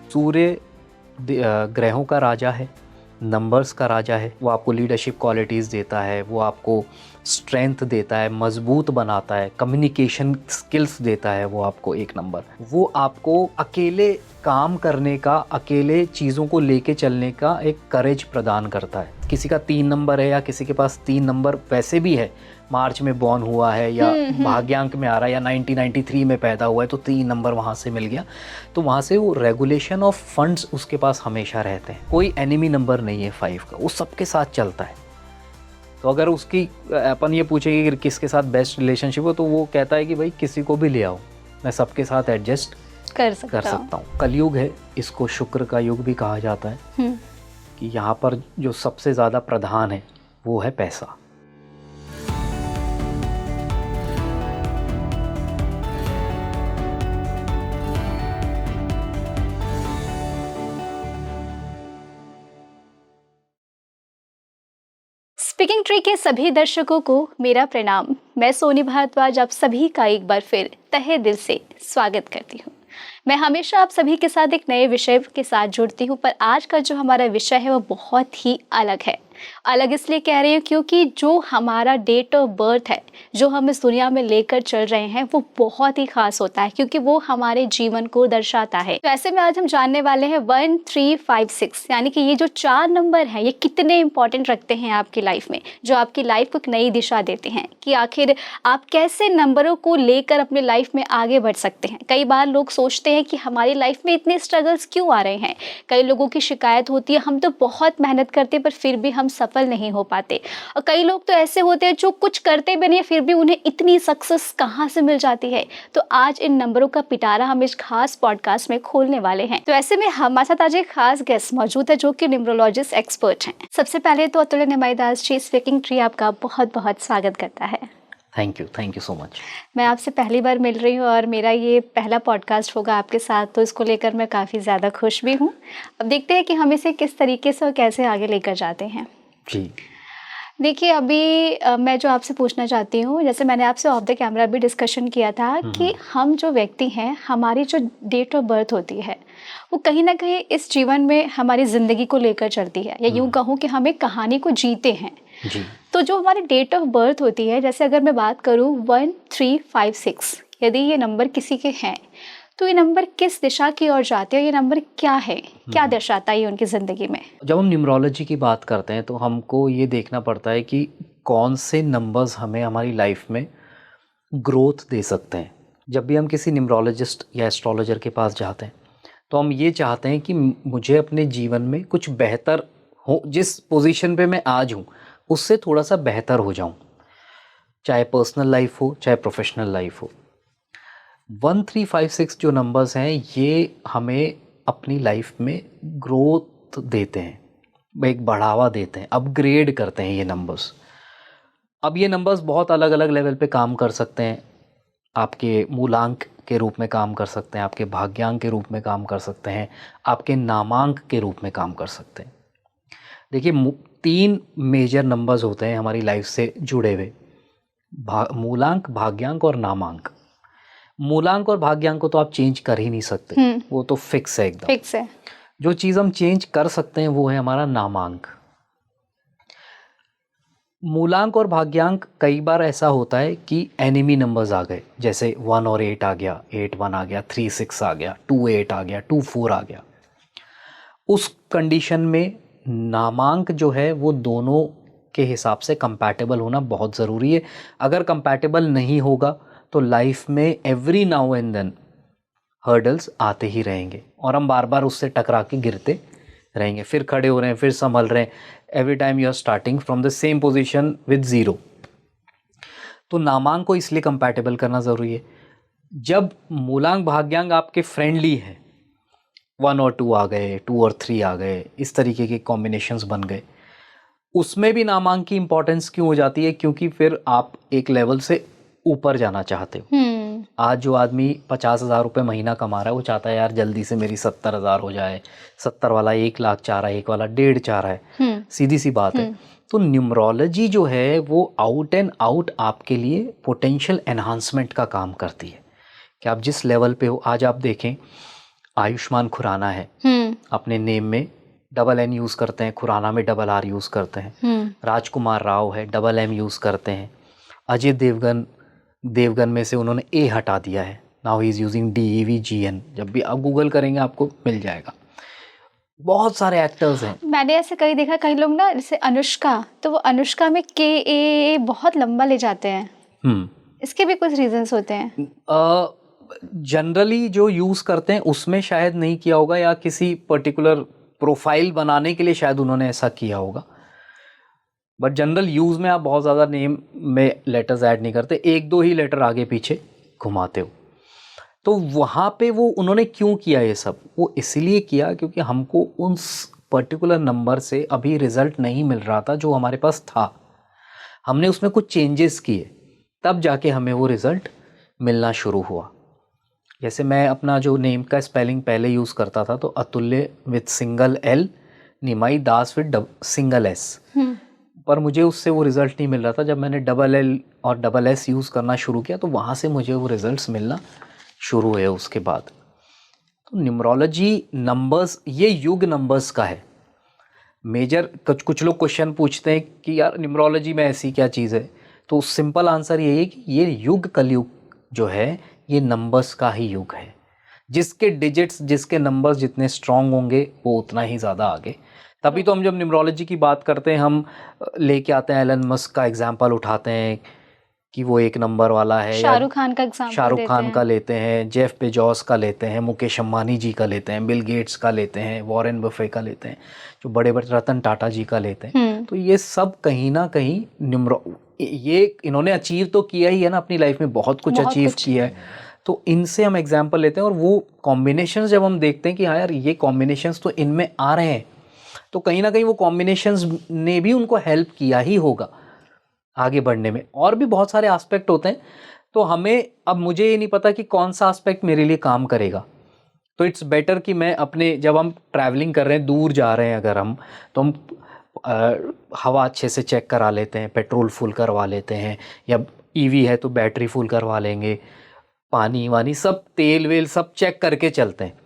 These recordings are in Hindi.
सूर्य ग्रहों का राजा है, नंबर्स का राजा है। वो आपको लीडरशिप क्वालिटीज़ देता है, वो आपको स्ट्रेंथ देता है, मजबूत बनाता है, कम्युनिकेशन स्किल्स देता है वो आपको। एक नंबर वो आपको अकेले काम करने का, अकेले चीज़ों को लेके चलने का एक करेज प्रदान करता है। किसी का 3 नंबर है या किसी के पास 3 नंबर वैसे भी है, मार्च में बॉर्न हुआ है या भाग्यांक में आ रहा है या 1993 में पैदा हुआ है तो 3 नंबर वहाँ से मिल गया, तो वहाँ से वो रेगुलेशन ऑफ फंड्स उसके पास हमेशा रहते हैं। कोई एनिमी नंबर नहीं है 5 का, वो सबके साथ चलता है। तो अगर उसकी अपन ये पूछेंगे कि किसके साथ बेस्ट रिलेशनशिप हो, तो वो कहता है कि भाई किसी को भी ले आओ, मैं सबके साथ एडजस्ट कर सकता हूँ। कलयुग है, इसको शुक्र का युग भी कहा जाता है कि यहाँ पर जो सबसे ज़्यादा प्रधान है वो है पैसा। स्पीकिंग ट्री के सभी दर्शकों को मेरा प्रणाम। मैं सोनी भारद्वाज आप सभी का एक बार फिर तहे दिल से स्वागत करती हूँ। मैं हमेशा आप सभी के साथ एक नए विषय के साथ जुड़ती हूँ, पर आज का जो हमारा विषय है वो बहुत ही अलग है। अलग इसलिए कह रही हूँ क्योंकि जो हमारा डेट ऑफ बर्थ है, जो हम इस दुनिया में लेकर चल रहे हैं, वो बहुत ही खास होता है क्योंकि वो हमारे जीवन को दर्शाता है। तो ऐसे में आज हम जानने वाले हैं 1, 3, 5, 6 यानी कि ये जो 4 नंबर हैं ये कितने इंपॉर्टेंट रखते हैं आपकी लाइफ में, जो आपकी लाइफ को एक नई दिशा देते हैं कि आखिर आप कैसे नंबरों को लेकर अपने लाइफ में आगे बढ़ सकते हैं। कई बार लोग सोचते हैं कि हमारी लाइफ में इतने स्ट्रगल्स क्यों आ रहे हैं। कई लोगों की शिकायत होती है हम तो बहुत मेहनत करते पर फिर भी हम सफल नहीं हो पाते, और कई लोग तो ऐसे होते हैं जो कुछ करते भी नहीं फिर भी उन्हें इतनी सक्सेस कहाँ से मिल जाती है। तो आज इन नंबरों का पिटारा हम इस खास पॉडकास्ट में खोलने वाले हैं। तो ऐसे में हमारे साथ आज एक खास गेस्ट मौजूद है जो कि न्यूमरोलॉजिस्ट एक्सपर्ट हैं। सबसे पहले तो अतुल्य निमाईदास जी, स्पीकिंग ट्री आपका बहुत बहुत स्वागत करता है। Thank you so much. मैं आपसे पहली बार मिल रही हूँ और मेरा ये पहला पॉडकास्ट होगा आपके साथ, तो इसको लेकर मैं काफ़ी ज़्यादा खुश भी हूँ। अब देखते हैं कि हम इसे किस तरीके से और कैसे आगे लेकर जाते हैं। जी देखिए अभी मैं जो आपसे पूछना चाहती हूँ, जैसे मैंने आपसे ऑफ द कैमरा भी डिस्कशन किया था कि हम जो व्यक्ति हैं, हमारी जो डेट ऑफ बर्थ होती है वो कहीं ना कहीं इस जीवन में हमारी ज़िंदगी को लेकर चलती है, या यूँ कहूँ कि हम एक कहानी को जीते हैं। जी। तो जो हमारी डेट ऑफ बर्थ होती है, जैसे अगर मैं बात करूँ 1, 3, 5, 6, यदि ये नंबर किसी के हैं तो ये नंबर किस दिशा की ओर जाते हैं, ये नंबर क्या है, क्या दर्शाता है उनकी ज़िंदगी में। जब हम न्यूमरोलॉजी की बात करते हैं तो हमको ये देखना पड़ता है कि कौन से नंबर्स हमें हमारी लाइफ में ग्रोथ दे सकते हैं। जब भी हम किसी न्यूमरोलॉजिस्ट या एस्ट्रोलॉजर के पास जाते हैं तो हम ये चाहते हैं कि मुझे अपने जीवन में कुछ बेहतर हो, जिस पोजीशन पे मैं आज हूँ उससे थोड़ा सा बेहतर हो जाऊँ, चाहे पर्सनल लाइफ हो चाहे प्रोफेशनल लाइफ हो। 1, 3, 5, 6 जो नंबर्स हैं ये हमें अपनी लाइफ में ग्रोथ देते हैं, एक बढ़ावा देते हैं, अपग्रेड करते हैं ये नंबर्स। अब ये नंबर्स बहुत अलग अलग लेवल पे काम कर सकते हैं। आपके मूलांक के रूप में काम कर सकते हैं, आपके भाग्यांक के रूप में काम कर सकते हैं, आपके नामांक के रूप में काम कर सकते हैं। देखिए 3 मेजर नंबर्स होते हैं हमारी लाइफ से जुड़े हुए, मूलांक, भाग्यांक और नामांक। मूलांक और भाग्यांक को तो आप चेंज कर ही नहीं सकते, वो तो फिक्स है, एकदम फिक्स है। जो चीज़ हम चेंज कर सकते हैं वो है हमारा नामांक। मूलांक और भाग्यांक कई बार ऐसा होता है कि एनिमी नंबर्स आ गए, जैसे 1 और 8 आ गया, 8 1 आ गया, 3 6 आ गया, 2 8 आ गया, 2 4 आ गया। उस कंडीशन में नामांक जो है वो दोनों के हिसाब से कंपैटिबल होना बहुत ज़रूरी है। अगर कंपैटिबल नहीं होगा तो लाइफ में every now and then hurdles आते ही रहेंगे और हम बार बार उससे टकरा के गिरते रहेंगे, फिर खड़े हो रहे हैं, फिर संभल रहे हैं। Every time you are starting from the same position with 0। तो नामांक को इसलिए कंपैटिबल करना ज़रूरी है। जब मूलांक भाग्यांक आपके फ्रेंडली है, 1 और 2 आ गए, 2 और 3 आ गए, इस तरीके के कॉम्बिनेशंस बन गए, उसमें भी नामांक की इंपॉर्टेंस क्यों हो जाती है? क्योंकि फिर आप एक लेवल से ऊपर जाना चाहते हो। आज जो आदमी 50,000 रुपये महीना कमा रहा है वो चाहता है यार जल्दी से मेरी 70,000 हो जाए, 70 वाला 1 लाख चाह रहा है, 1 वाला 1.5 चाह रहा है। सीधी सी बात है। तो न्यूमरोलॉजी जो है वो आउट एंड आउट आपके लिए पोटेंशियल एनहांसमेंट का काम करती है कि आप जिस लेवल पे हो। आज आप देखें, आयुष्मान खुराना है, हम्म अपने नेम में डबल एन यूज़ करते हैं, खुराना में डबल आर यूज़ करते हैं। राजकुमार राव है, डबल एम यूज़ करते हैं। अजय देवगन में से उन्होंने ए हटा दिया है, now he is using DEVGN। जब भी आप गूगल करेंगे आपको मिल जाएगा। बहुत सारे एक्टर्स हैं। मैंने ऐसे कहीं देखा, कई लोग ना जैसे अनुष्का, तो वो अनुष्का में KA बहुत लंबा ले जाते हैं। इसके भी कुछ रीजंस होते हैं। जनरली जो यूज़ करते हैं उसमें शायद नहीं किया होगा, या किसी पर्टिकुलर प्रोफाइल बनाने के लिए शायद उन्होंने ऐसा किया होगा। बट जनरल यूज़ में आप बहुत ज़्यादा नेम में लेटर्स ऐड नहीं करते, एक दो ही लेटर आगे पीछे घुमाते हो। तो वहाँ पे वो उन्होंने क्यों किया ये सब? वो इसलिए किया क्योंकि हमको उस पर्टिकुलर नंबर से अभी रिज़ल्ट नहीं मिल रहा था जो हमारे पास था। हमने उसमें कुछ चेंजेस किए, तब जाके हमें वो रिज़ल्ट मिलना शुरू हुआ। जैसे मैं अपना जो नेम का स्पेलिंग पहले यूज़ करता था, तो अतुल्य with single L, Nimai Das with single S, पर मुझे उससे वो रिज़ल्ट नहीं मिल रहा था। जब मैंने डबल L और डबल S यूज़ करना शुरू किया तो वहाँ से मुझे वो रिज़ल्ट्स मिलना शुरू हुए उसके बाद। तो न्यूमरोलॉजी नंबर्स, ये युग नंबर्स का है मेजर। कुछ लोग क्वेश्चन पूछते हैं कि यार न्यूमरोलॉजी में ऐसी क्या चीज़ है, तो सिंपल आंसर यही है कि ये युग कलयुग जो है ये नंबर्स का ही युग है। जिसके डिजिट्स, जिसके नंबर्स जितने स्ट्रांग होंगे वो उतना ही ज़्यादा आगे। तभी तो हम जब न्यूमरोलॉजी की बात करते हैं हम लेके आते हैं एलन मस्क का एग्जांपल उठाते हैं कि वो एक नंबर वाला है, शाहरुख खान का एग्जांपल शाहरुख खान का लेते हैं, जेफ बेजोस का लेते हैं, मुकेश अंबानी जी का लेते हैं, बिल गेट्स का लेते हैं, वॉरेन बफे का लेते हैं, जो बड़े बड़े रतन टाटा जी का लेते हैं। तो ये सब कहीं ना कहीं ये इन्होंने अचीव तो किया ही है ना अपनी लाइफ में, बहुत कुछ अचीव किया है। तो इनसे हम एग्जाम्पल लेते हैं और वो कॉम्बिनेशंस जब हम देखते हैं कि हाँ यार ये कॉम्बिनेशंस तो इनमें आ रहे हैं, तो कहीं ना कहीं वो कॉम्बिनेशंस ने भी उनको हेल्प किया ही होगा आगे बढ़ने में। और भी बहुत सारे एस्पेक्ट होते हैं, तो हमें, अब मुझे ये नहीं पता कि कौन सा एस्पेक्ट मेरे लिए काम करेगा। तो इट्स बेटर कि मैं अपने, जब हम ट्रैवलिंग कर रहे हैं, दूर जा रहे हैं अगर हम, तो हम हवा अच्छे से चेक करा लेते हैं, पेट्रोल फुल करवा लेते हैं, या EV है तो बैटरी फुल करवा लेंगे, पानी वानी सब, तेल वेल सब चेक करके चलते हैं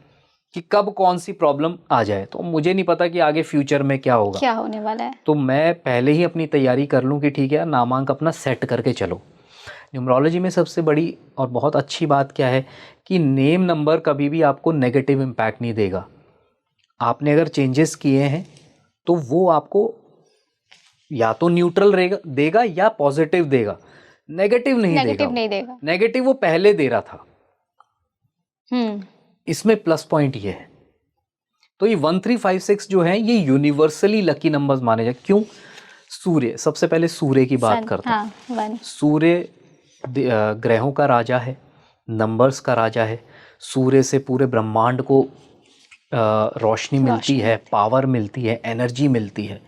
कि कब कौन सी प्रॉब्लम आ जाए। तो मुझे नहीं पता कि आगे फ्यूचर में क्या होगा, क्या होने वाला है। तो मैं पहले ही अपनी तैयारी कर लूँ कि ठीक है नामांक अपना सेट करके चलो। न्यूमरोलॉजी में सबसे बड़ी और बहुत अच्छी बात क्या है कि नेम नंबर कभी भी आपको नेगेटिव इम्पैक्ट नहीं देगा। आपने अगर चेंजेस किए हैं तो वो आपको या तो न्यूट्रल देगा या पॉजिटिव देगा, नेगेटिव नहीं देगा। नेगेटिव वो पहले दे रहा था। इसमें प्लस पॉइंट ये है। तो ये 1356 जो है ये यूनिवर्सली लकी नंबर्स माने जाए। क्यों? सूर्य, सबसे पहले सूर्य की बात करते हैं। सूर्य ग्रहों का राजा है, नंबर्स का राजा है। सूर्य से पूरे ब्रह्मांड को रोशनी मिलती है, पावर मिलती है, एनर्जी मिलती है।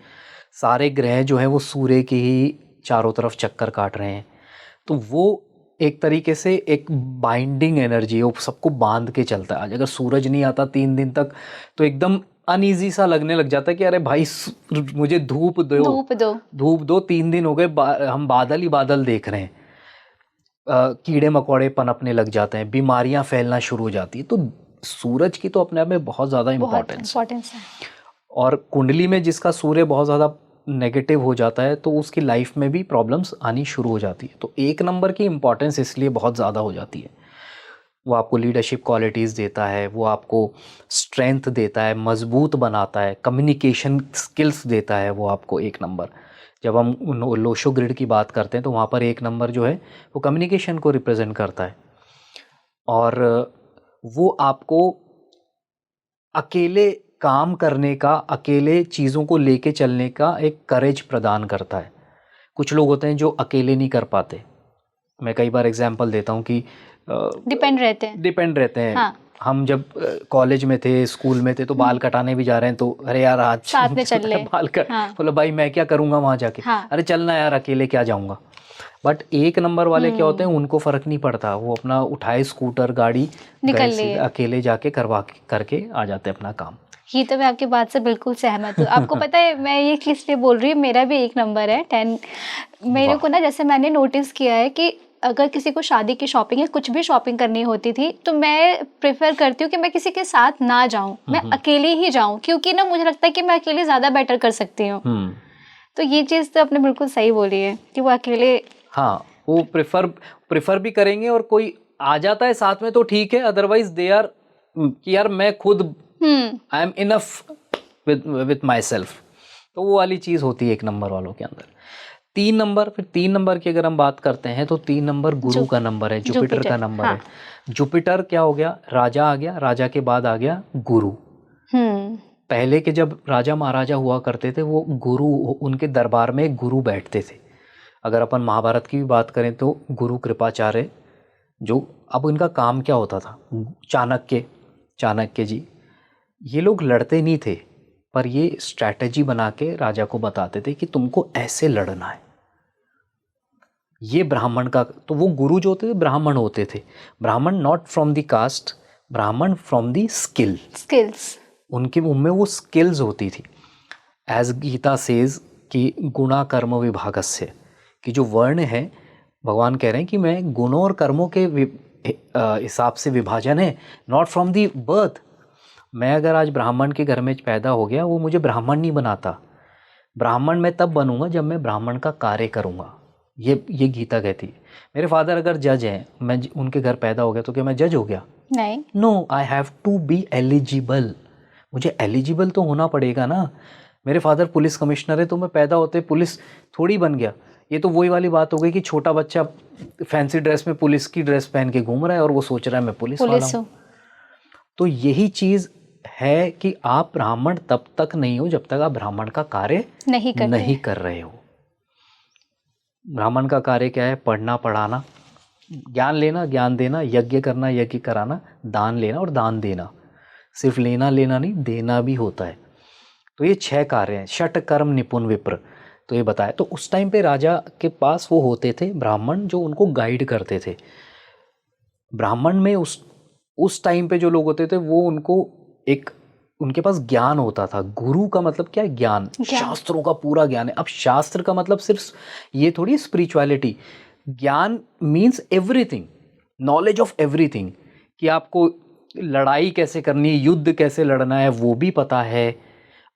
सारे ग्रह जो हैं वो सूर्य की ही चारों तरफ चक्कर काट रहे हैं। तो वो एक तरीके से एक बाइंडिंग एनर्जी है, वो सबको बांध के चलता है। आज अगर सूरज नहीं आता 3 दिन तक तो एकदम अनईजी सा लगने लग जाता है कि अरे भाई मुझे धूप दो 3 दिन हो गए हम बादल ही बादल देख रहे हैं। कीड़े मकोड़े पनपने लग जाते हैं, बीमारियां फैलना शुरू हो जाती है। तो सूरज की तो अपने आप में बहुत ज़्यादा इम्पोर्टेंस है। और कुंडली में जिसका सूर्य बहुत ज़्यादा नेगेटिव हो जाता है तो उसकी लाइफ में भी प्रॉब्लम्स आनी शुरू हो जाती है। तो एक नंबर की इम्पोर्टेंस इसलिए बहुत ज़्यादा हो जाती है। वो आपको लीडरशिप क्वालिटीज़ देता है, वो आपको स्ट्रेंथ देता है, मजबूत बनाता है, कम्युनिकेशन स्किल्स देता है वो आपको एक नंबर। जब हम लोशो ग्रिड की बात करते हैं तो वहाँ पर एक नंबर जो है वो कम्युनिकेशन को रिप्रेजेंट करता है, और वो आपको अकेले काम करने का, अकेले चीज़ों को लेके चलने का एक करेज प्रदान करता है। कुछ लोग होते हैं जो अकेले नहीं कर पाते। मैं कई बार एग्जांपल देता हूँ कि डिपेंड रहते हैं। हाँ। हम जब कॉलेज में थे, स्कूल में थे, तो बाल कटाने भी जा रहे हैं तो अरे यार आज साथ में चल ले बाल कट। हाँ। बोला भाई मैं क्या करूँगा वहाँ जाके। हाँ। अरे चलना यार, अकेले क्या जाऊँगा। बट एक नंबर वाले क्या होते हैं, उनको फ़र्क नहीं पड़ता, वो अपना उठाए स्कूटर गाड़ी निकल ले, अकेले जाके करके आ जाते अपना काम। ये तो मैं आपकी बात से बिल्कुल सहमत हूँ। आपको पता है मैं ये इसलिए बोल रही हूँ, मेरा भी एक नंबर है 10। मेरे को ना, जैसे मैंने नोटिस किया है कि अगर किसी को शादी की शॉपिंग या कुछ भी शॉपिंग करनी होती थी तो मैं प्रेफर करती हूँ कि मैं किसी के साथ ना जाऊँ, मैं अकेले ही जाऊँ, क्योंकि ना मुझे लगता है कि मैं अकेले ज़्यादा बेटर कर सकती हूँ। तो ये चीज़ तो आपने बिल्कुल सही बोली है कि वो अकेले, हाँ, वो प्रेफर भी करेंगे, और कोई आ जाता है साथ में तो ठीक है, अदरवाइज दे आर कि यार मैं खुद I am enough with my self. तो वो वाली चीज़ होती है एक नंबर वालों के अंदर। 3 नंबर, फिर 3 नंबर की अगर हम बात करते हैं तो 3 नंबर गुरु का नंबर है, जुपिटर का नंबर है। जुपिटर क्या हो गया, राजा आ गया, राजा के बाद आ गया गुरु। पहले के जब राजा महाराजा हुआ करते थे वो गुरु, उनके दरबार में एक गुरु बैठते थे। अगर अपन महाभारत की भी बात करें तो गुरु कृपाचार्य, जो अब इनका काम क्या होता था, चाणक्य जी, ये लोग लड़ते नहीं थे, पर ये स्ट्रैटेजी बना के राजा को बताते थे कि तुमको ऐसे लड़ना है। ये ब्राह्मण का, तो वो गुरु जो होते थे ब्राह्मण होते थे, ब्राह्मण नॉट फ्रॉम द कास्ट, ब्राह्मण फ्रॉम द स्किल्स, उनके मुंह में वो स्किल्स होती थी। एज गीता सेज कि गुणा कर्म विभागस्य, कि जो वर्ण है भगवान कह रहे हैं कि मैं गुणों और कर्मों के हिसाब से विभाजन है, नॉट फ्रॉम दी बर्थ। मैं अगर आज ब्राह्मण के घर में पैदा हो गया, वो मुझे ब्राह्मण नहीं बनाता। ब्राह्मण मैं तब बनूंगा जब मैं ब्राह्मण का कार्य करूंगा। ये गीता कहती है। मेरे फादर अगर जज हैं, मैं उनके घर पैदा हो गया तो क्या मैं जज हो गया? नहीं। No, I have to be eligible. मुझे एलिजिबल तो होना पड़ेगा ना। मेरे फादर पुलिस कमिश्नर है तो मैं पैदा होते पुलिस थोड़ी बन गया। ये तो वही वाली बात हो गई कि छोटा बच्चा फैंसी ड्रेस में पुलिस की ड्रेस पहन के घूम रहा है और वो सोच रहा है मैं पुलिस वाला हूँ। तो यही चीज़ है कि आप ब्राह्मण तब तक नहीं हो जब तक आप ब्राह्मण का कार्य नहीं कर रहे हो। ब्राह्मण का कार्य क्या है? पढ़ना, पढ़ाना, ज्ञान लेना, ज्ञान देना, यज्ञ करना, यज्ञ कराना, दान लेना और दान देना। सिर्फ लेना नहीं, देना भी होता है। तो ये 6 कार्य हैं। षट कर्म निपुण विप्र, तो ये बताया। तो उस टाइम पे राजा के पास वो होते थे ब्राह्मण जो उनको गाइड करते थे। ब्राह्मण में उस टाइम पे जो लोग होते थे वो उनके पास ज्ञान होता था। गुरु का मतलब क्या है? ज्ञान। शास्त्रों का पूरा ज्ञान है। अब शास्त्र का मतलब सिर्फ ये थोड़ी स्पिरिचुअलिटी। ज्ञान means everything, knowledge of everything, कि आपको लड़ाई कैसे करनी है, युद्ध कैसे लड़ना है वो भी पता है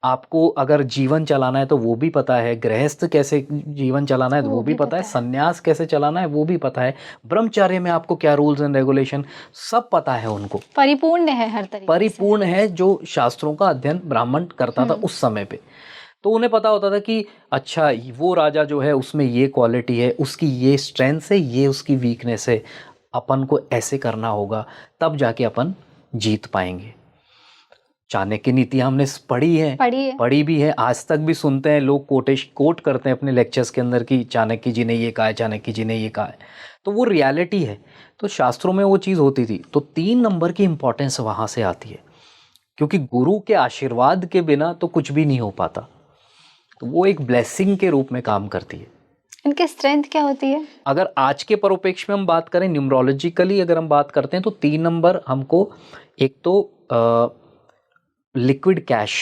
आपको। अगर जीवन चलाना है तो वो भी पता है। गृहस्थ कैसे जीवन चलाना है तो वो भी पता है। संन्यास कैसे चलाना है वो भी पता है। ब्रह्मचर्य में आपको क्या रूल्स एंड रेगुलेशन, सब पता है उनको। परिपूर्ण है, हर तरीके परिपूर्ण है। जो शास्त्रों का अध्ययन ब्राह्मण करता था उस समय पे, तो उन्हें पता होता था कि अच्छा वो राजा जो है उसमें ये क्वालिटी है, उसकी ये स्ट्रेंथ है, ये उसकी वीकनेस है, अपन को ऐसे करना होगा, तब जाके अपन जीत पाएंगे। चाणक्य नीति हमने पढ़ी भी है, आज तक भी सुनते हैं लोग, कोट करते हैं अपने लेक्चर्स के अंदर कि चाणक्य जी ने ये कहा है, चाणक्य जी ने ये कहा है। तो वो रियलिटी है। तो शास्त्रों में वो चीज़ होती थी। तो 3 नंबर की इंपॉर्टेंस वहाँ से आती है, क्योंकि गुरु के आशीर्वाद के बिना तो कुछ भी नहीं हो पाता। तो वो एक ब्लेसिंग के रूप में काम करती है। इनकी स्ट्रेंथ क्या होती है? अगर आज के परिप्रेक्ष्य में हम बात करें, न्यूमरोलॉजिकली अगर हम बात करते हैं, तो 3 नंबर हमको एक तो लिक्विड कैश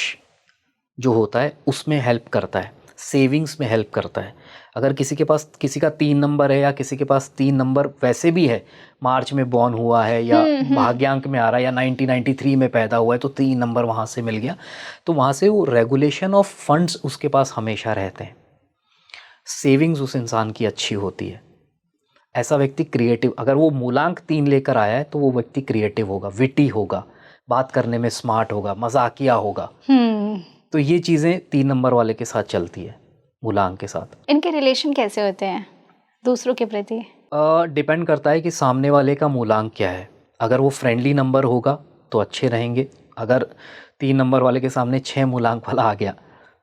जो होता है उसमें हेल्प करता है, सेविंग्स में हेल्प करता है। अगर किसी का 3 नंबर है या किसी के पास 3 नंबर वैसे भी है, मार्च में बॉर्न हुआ है या भाग्यांक में आ रहा है या 1993 में पैदा हुआ है, तो 3 नंबर वहाँ से मिल गया, तो वहाँ से वो रेगुलेशन ऑफ फंड्स उसके पास हमेशा रहते हैं। सेविंग्स उस इंसान की अच्छी होती है। ऐसा व्यक्ति क्रिएटिव, अगर वो मूलांक 3 लेकर आया है तो वो व्यक्ति क्रिएटिव होगा, विटी होगा, बात करने में स्मार्ट होगा, मजाकिया होगा। तो ये चीज़ें 3 नंबर वाले के साथ चलती है, मूलांक के साथ। इनके रिलेशन कैसे होते हैं दूसरों के प्रति? डिपेंड करता है कि सामने वाले का मूलांक क्या है। अगर वो फ्रेंडली नंबर होगा तो अच्छे रहेंगे। अगर 3 नंबर वाले के सामने 6 मूलांक वाला आ गया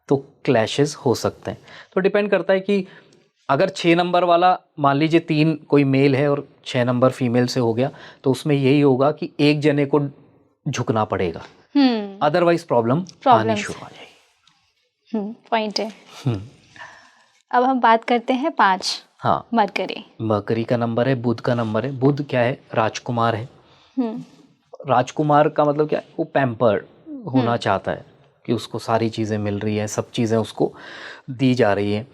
तो क्लैशेस हो सकते हैं। तो डिपेंड करता है कि अगर 6 नंबर वाला, मान लीजिए 3 कोई मेल है और 6 नंबर फीमेल से हो गया, तो उसमें यही होगा कि एक जने को झुकना पड़ेगा, अदरवाइज प्रॉब्लम आनी शुरू हो जाएगी। पॉइंट है। अब हम बात करते हैं 5। हाँ, मरकरी का नंबर है, बुध का नंबर है। बुध क्या है? राजकुमार है। राजकुमार का मतलब क्या है? वो पैम्पर्ड होना चाहता है कि उसको सारी चीज़ें मिल रही है, सब चीज़ें उसको दी जा रही है।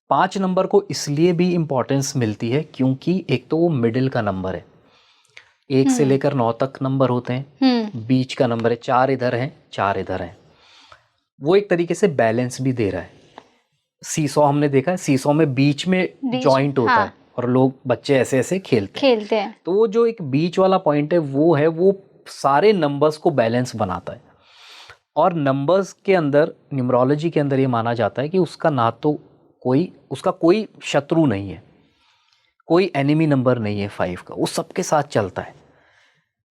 5 नंबर को इसलिए भी इम्पोर्टेंस मिलती है क्योंकि एक तो वो मिडिल का नंबर है, 1 से लेकर 9 तक नंबर होते हैं, बीच का नंबर है, 4 इधर हैं 4 इधर हैं, वो एक तरीके से बैलेंस भी दे रहा है। सीसॉ हमने देखा है, सीसॉ में बीच में जॉइंट होता है और लोग बच्चे ऐसे ऐसे खेलते हैं। तो वो जो एक बीच वाला पॉइंट है वो सारे नंबर्स को बैलेंस बनाता है। और नंबर्स के अंदर, न्यूमरोलॉजी के अंदर ये माना जाता है कि उसका ना तो उसका कोई शत्रु नहीं है, कोई एनिमी नंबर नहीं है 5 का, वो सबके साथ चलता है।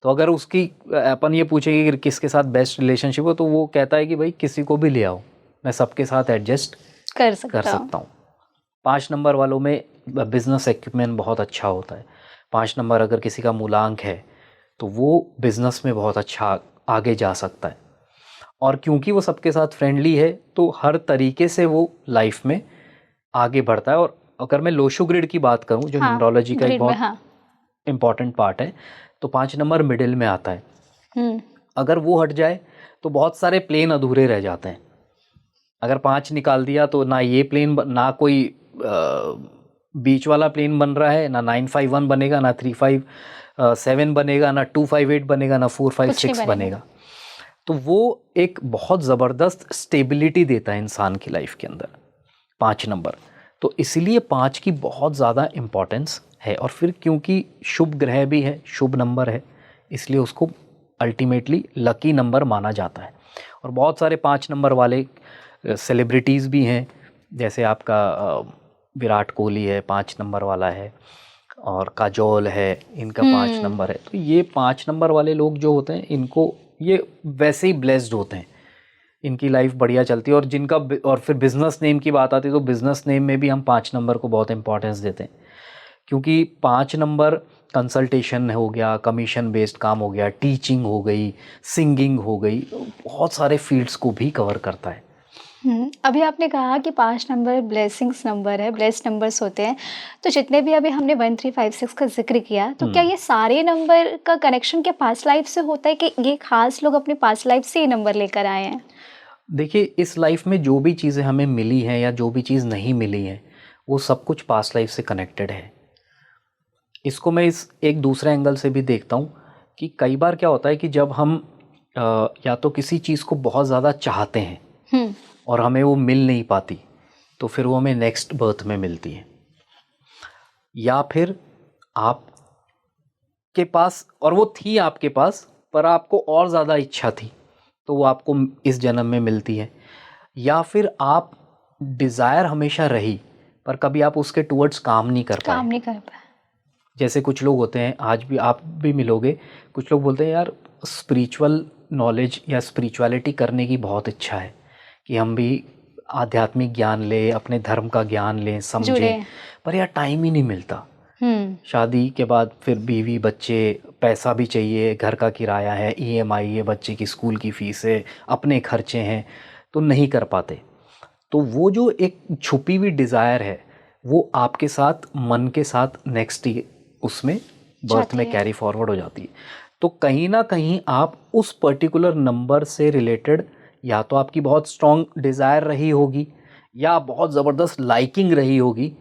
तो अगर उसकी अपन ये पूछेंगे कि किसके साथ बेस्ट रिलेशनशिप हो, तो वो कहता है कि भाई किसी को भी ले आओ, मैं सबके साथ एडजस्ट कर सकता हूँ। 5 नंबर वालों में बिजनेस एक्विपमेंट बहुत अच्छा होता है। 5 नंबर अगर किसी का मूलांक है तो वो बिजनेस में बहुत अच्छा आगे जा सकता है। और क्योंकि वो सबके साथ फ्रेंडली है तो हर तरीके से वो लाइफ में आगे बढ़ता है। और अगर मैं लोशो ग्रिड की बात करूं, जो न्यूमरोलॉजी का एक बहुत इम्पॉर्टेंट पार्ट है, तो 5 नंबर मिडिल में आता है। अगर वो हट जाए तो बहुत सारे प्लेन अधूरे रह जाते हैं। अगर 5 निकाल दिया तो ना ये प्लेन, ना कोई बीच वाला प्लेन बन रहा है, ना 951 बनेगा, ना 357 बनेगा, ना 258 बनेगा, ना 456 बनेगा। तो वो एक बहुत ज़बरदस्त स्टेबिलिटी देता है इंसान की लाइफ के अंदर 5 नंबर। तो इसलिए 5 की बहुत ज़्यादा इम्पोर्टेंस है। और फिर क्योंकि शुभ ग्रह भी है, शुभ नंबर है, इसलिए उसको अल्टीमेटली लकी नंबर माना जाता है। और बहुत सारे 5 नंबर वाले सेलिब्रिटीज़ भी हैं, जैसे आपका विराट कोहली है 5 नंबर वाला है, और काजोल है, इनका 5 नंबर है। तो ये 5 नंबर वाले लोग जो होते हैं, इनको ये वैसे ही ब्लेस्ड होते हैं, इनकी लाइफ बढ़िया चलती है। और जिनका और फिर बिज़नेस नेम की बात आती है तो बिज़नेस नेम में भी हम 5 नंबर को बहुत इंपॉर्टेंस देते हैं, क्योंकि 5 नंबर कंसल्टेशन हो गया, कमीशन बेस्ड काम हो गया, टीचिंग हो गई, सिंगिंग हो गई, बहुत सारे फील्ड्स को भी कवर करता है। अभी आपने कहा कि 5 नंबर ब्लेसिंग्स नंबर है, ब्लेस्ड नंबर्स होते हैं। तो जितने भी अभी हमने 1 3 5 6 का जिक्र किया, तो क्या ये सारे नंबर का कनेक्शन क्या पास्ट लाइफ से होता है कि ये खास लोग अपने पास्ट लाइफ से ही नंबर लेकर आए हैं? देखिए, इस लाइफ में जो भी चीज़ें हमें मिली हैं या जो भी चीज़ नहीं मिली है, वो सब कुछ पास्ट लाइफ से कनेक्टेड है। इसको मैं इस एक दूसरे एंगल से भी देखता हूँ कि कई बार क्या होता है कि जब हम या तो किसी चीज़ को बहुत ज़्यादा चाहते हैं और हमें वो मिल नहीं पाती, तो फिर वो हमें नेक्स्ट बर्थ में मिलती है। या फिर आपके पास, और वो थी आपके पास, पर आपको और ज़्यादा इच्छा थी, तो वो आपको इस जन्म में मिलती है। या फिर आप डिज़ायर हमेशा रही, पर कभी आप उसके टुवर्ड्स काम नहीं कर पाए। जैसे कुछ लोग होते हैं, आज भी आप भी मिलोगे, कुछ लोग बोलते हैं यार स्पिरिचुअल नॉलेज या स्पिरिचुअलिटी करने की बहुत इच्छा है कि हम भी आध्यात्मिक ज्ञान लें, अपने धर्म का ज्ञान लें, समझें, पर यार टाइम ही नहीं मिलता। शादी के बाद फिर बीवी बच्चे, पैसा भी चाहिए, घर का किराया है, EMI है, बच्चे की स्कूल की फीस है, अपने खर्चे हैं, तो नहीं कर पाते। तो वो जो एक छुपी हुई डिज़ायर है, वो आपके साथ, मन के साथ नेक्स्ट उसमें बर्थ में कैरी फॉरवर्ड हो जाती है। तो कहीं ना कहीं आप उस पर्टिकुलर नंबर से रिलेटेड, या तो आपकी बहुत स्ट्रॉन्ग डिज़ायर रही होगी, या बहुत ज़बरदस्त लाइकिंग रही होगी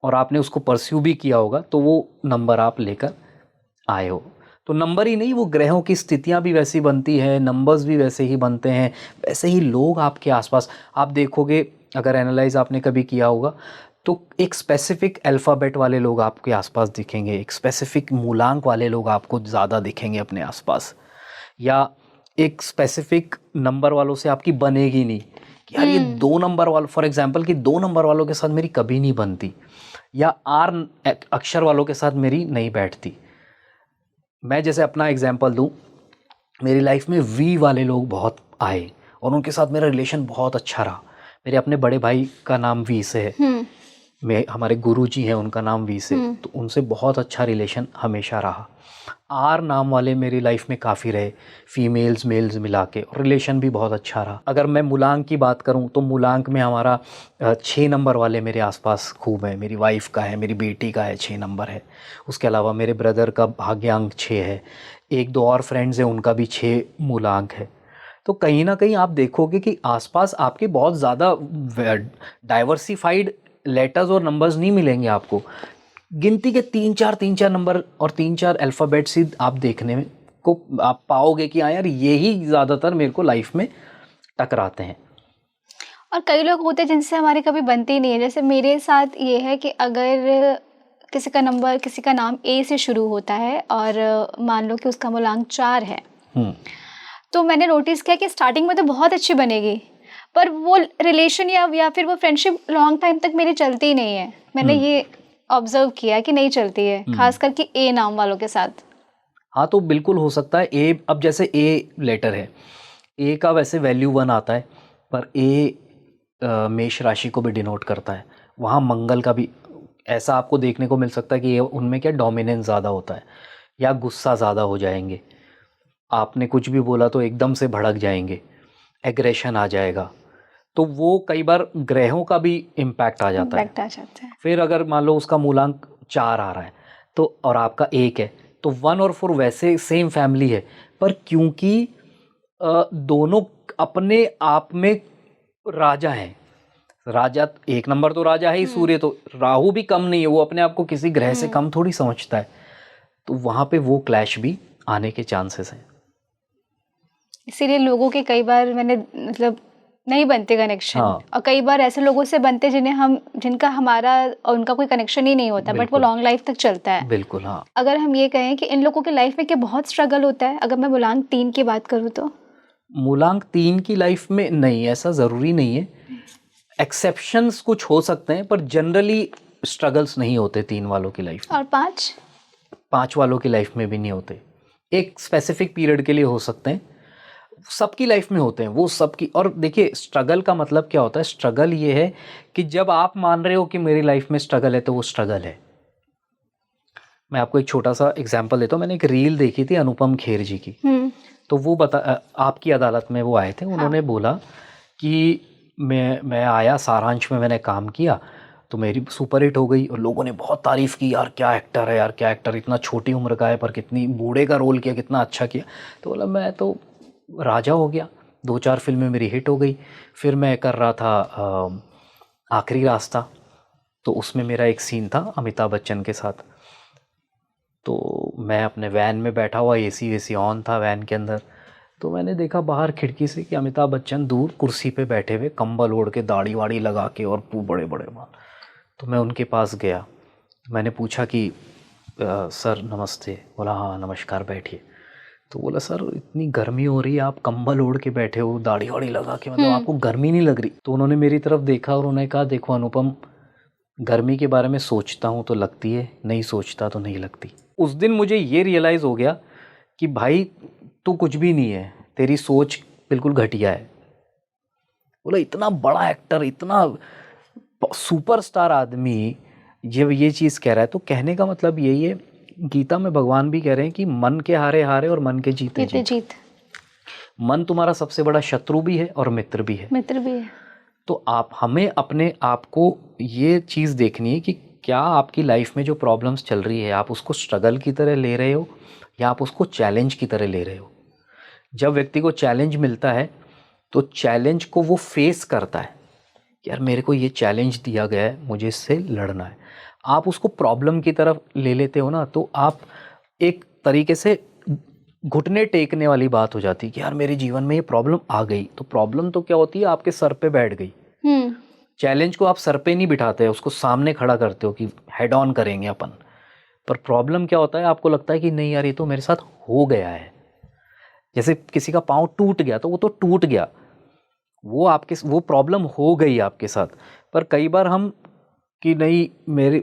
और आपने उसको परस्यू भी किया होगा, तो वो नंबर आप लेकर आए हो। तो नंबर ही नहीं, वो ग्रहों की स्थितियां भी वैसी बनती है, नंबर्स भी वैसे ही बनते हैं, वैसे ही लोग आपके आसपास आप देखोगे। अगर एनालाइज आपने कभी किया होगा तो एक स्पेसिफिक अल्फ़ाबेट वाले लोग आपके आसपास दिखेंगे, एक स्पेसिफिक मूलांक वाले लोग आपको ज़्यादा दिखेंगे अपने आसपास, या एक स्पेसिफिक नंबर वालों से आपकी बनेगी नहीं कि यार ये 2 नंबर वालों, फॉर एग्जांपल कि 2 नंबर वालों के साथ मेरी कभी नहीं बनती, या R अक्षर वालों के साथ मेरी नहीं बैठती। मैं जैसे अपना एग्जांपल दूं, मेरी लाइफ में V वाले लोग बहुत आए और उनके साथ मेरा रिलेशन बहुत अच्छा रहा। मेरे अपने बड़े भाई का नाम V से है, हमारे गुरुजी हैं, उनका नाम V से, तो उनसे बहुत अच्छा रिलेशन हमेशा रहा। R नाम वाले मेरी लाइफ में काफ़ी रहे, फीमेल्स मेल्स मिला के, और रिलेशन भी बहुत अच्छा रहा। अगर मैं मूलांक की बात करूं तो मूलांक में हमारा 6 नंबर वाले मेरे आसपास खूब है। मेरी वाइफ का है, मेरी बेटी का है, 6 नंबर है। उसके अलावा मेरे ब्रदर का भाग्यांक 6 है, 1-2 और फ्रेंड्स हैं उनका भी 6 मूलांक है। तो कहीं ना कहीं आप देखोगे कि आसपास आपके बहुत ज़्यादा डाइवर्सिफाइड लेटर्स और नंबर्स नहीं मिलेंगे आपको, गिनती के 3-4 नंबर और 3-4 अल्फ़ाबेट्स ही आप देखने में को आप पाओगे कि हाँ यार यही ज़्यादातर मेरे को लाइफ में टकराते हैं। और कई लोग होते हैं जिनसे हमारी कभी बनती नहीं है। जैसे मेरे साथ ये है कि अगर किसी का नंबर, किसी का नाम ए से शुरू होता है और मान लो कि उसका मूलांक 4 है, तो मैंने नोटिस किया कि स्टार्टिंग में तो बहुत अच्छी बनेगी, पर वो रिलेशन या फिर वो फ्रेंडशिप लॉन्ग टाइम तक मेरी चलती ही नहीं है। मैंने ये ऑब्जर्व किया कि नहीं चलती है, खास करके ए नाम वालों के साथ। हाँ तो बिल्कुल हो सकता है ए, अब जैसे ए लेटर है, ए का वैसे वैल्यू 1 आता है, पर ए मेष राशि को भी डिनोट करता है। वहाँ मंगल का भी ऐसा आपको देखने को मिल सकता है कि ये उनमें क्या डोमिनेंस ज़्यादा होता है, या गुस्सा ज़्यादा हो जाएंगे, आपने कुछ भी बोला तो एकदम से भड़क जाएंगे, एग्रेशन आ जाएगा। तो वो कई बार ग्रहों का भी इम्पैक्ट आ जाता है। फिर अगर मान लो उसका मूलांक 4 आ रहा है तो और आपका 1 है, तो 1 और 4 वैसे सेम फैमिली है, पर क्योंकि दोनों अपने आप में राजा हैं, राजा 1 नंबर तो राजा है ही, सूर्य तो, राहु भी कम नहीं है, वो अपने आप को किसी ग्रह से कम थोड़ी समझता है, तो वहाँ पे वो क्लैश भी आने के चांसेस हैं। इसीलिए लोगों के कई बार मैंने मतलब नहीं बनते कनेक्शन। हाँ। और कई बार ऐसे लोगों से बनते जिनका हमारा और उनका कोई कनेक्शन ही नहीं होता, बट वो लॉन्ग लाइफ तक चलता है। बिल्कुल। हाँ, अगर हम ये कहें कि इन लोगों की लाइफ में क्या बहुत स्ट्रगल होता है, अगर मैं मूलांक 3 की बात करूँ तो? मूलांक 3 की लाइफ में नहीं, ऐसा ज़रूरी नहीं है, एक्सेप्शंस कुछ हो सकते हैं, पर जनरली स्ट्रगल्स नहीं होते 3 वालों की लाइफ में। और 5 वालों की लाइफ में भी नहीं होते, एक स्पेसिफिक पीरियड के लिए हो सकते हैं, सबकी लाइफ में होते हैं वो सबकी। और देखिए स्ट्रगल का मतलब क्या होता है, स्ट्रगल ये है कि जब आप मान रहे हो कि मेरी लाइफ में स्ट्रगल है तो वो स्ट्रगल है। मैं आपको एक छोटा सा एग्जांपल देता हूँ। मैंने एक रील देखी थी अनुपम खेर जी की, तो वो आपकी अदालत में वो आए थे, उन्होंने बोला कि मैं आया, सारांश में मैंने काम किया तो मेरी सुपर हिट हो गई और लोगों ने बहुत तारीफ़ की, यार क्या एक्टर है, यार क्या एक्टर, इतना छोटी उम्र का है पर कितनी बूढ़े का रोल किया, कितना अच्छा किया। तो बोला मैं तो राजा हो गया, 2-4 फिल्में मेरी हिट हो गई। फिर मैं कर रहा था आखिरी रास्ता, तो उसमें मेरा एक सीन था अमिताभ बच्चन के साथ, तो मैं अपने वैन में बैठा हुआ, एसी वेसी ऑन था वैन के अंदर, तो मैंने देखा बाहर खिड़की से कि अमिताभ बच्चन दूर कुर्सी पे बैठे हुए, कंबल ओढ़ के, दाढ़ी वाड़ी लगा के और बड़े बड़े बाल। तो मैं उनके पास गया, मैंने पूछा कि सर नमस्ते। बोला हाँ नमस्कार, बैठिए। तो बोला सर इतनी गर्मी हो रही है, आप कंबल ओढ़ के बैठे हो, दाढ़ी वाड़ी लगा के, मतलब आपको गर्मी नहीं लग रही? तो उन्होंने मेरी तरफ देखा और उन्होंने कहा देखो अनुपम, गर्मी के बारे में सोचता हूँ तो लगती है, नहीं सोचता तो नहीं लगती। उस दिन मुझे ये रियलाइज़ हो गया कि भाई तू कुछ भी नहीं है, तेरी सोच बिल्कुल घटिया है। बोला इतना बड़ा एक्टर, इतना सुपरस्टार आदमी जब ये चीज़ कह रहा है, तो कहने का मतलब यही है, गीता में भगवान भी कह रहे हैं कि मन के हारे हारे और मन के जीते जीत। मन तुम्हारा सबसे बड़ा शत्रु भी है और मित्र भी है। तो हमें अपने आप को ये चीज़ देखनी है कि क्या आपकी लाइफ में जो प्रॉब्लम्स चल रही है, आप उसको स्ट्रगल की तरह ले रहे हो या आप उसको चैलेंज की तरह ले रहे हो। जब व्यक्ति को चैलेंज मिलता है तो चैलेंज को वो फेस करता है, यार मेरे को ये चैलेंज दिया गया है, मुझे इससे लड़ना है। आप उसको प्रॉब्लम की तरफ ले लेते हो ना, तो आप एक तरीके से घुटने टेकने वाली बात हो जाती है कि यार मेरे जीवन में ये प्रॉब्लम आ गई। तो प्रॉब्लम तो क्या होती है, आपके सर पे बैठ गई। चैलेंज को आप सर पे नहीं बिठाते, उसको सामने खड़ा करते हो कि हेड ऑन करेंगे अपन। पर प्रॉब्लम क्या होता है, आपको लगता है कि नहीं यार ये तो मेरे साथ हो गया है। जैसे किसी का पाँव टूट गया तो वो तो टूट गया, वो प्रॉब्लम हो गई आपके साथ। पर कई बार हम कि नहीं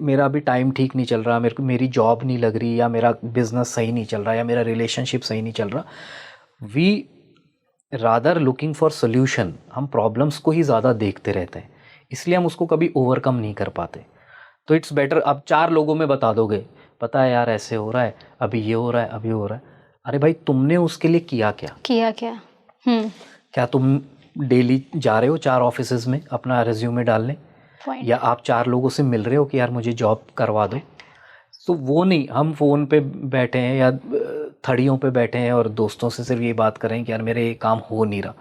मेरा अभी टाइम ठीक नहीं चल रहा, मेरी जॉब नहीं लग रही, या मेरा बिजनेस सही नहीं चल रहा, या मेरा रिलेशनशिप सही नहीं चल रहा, we rather looking for solution. हम प्रॉब्लम्स को ही ज़्यादा देखते रहते हैं, इसलिए हम उसको कभी ओवरकम नहीं कर पाते। तो इट्स बेटर आप 4 लोगों में बता दोगे, पता है यार ऐसे हो रहा है, अभी ये हो रहा है, अभी हो रहा है। अरे भाई तुमने उसके लिए किया क्या? क्या तुम डेली जा रहे हो 4 ऑफिसेज में अपना रिज्यूमे डालने, या आप 4 लोगों से मिल रहे हो कि यार मुझे जॉब करवा दो? तो वो नहीं, हम फ़ोन पे बैठे हैं या थड़ियों पे बैठे हैं और दोस्तों से सिर्फ ये बात करें कि यार मेरे ये काम हो नहीं रहा।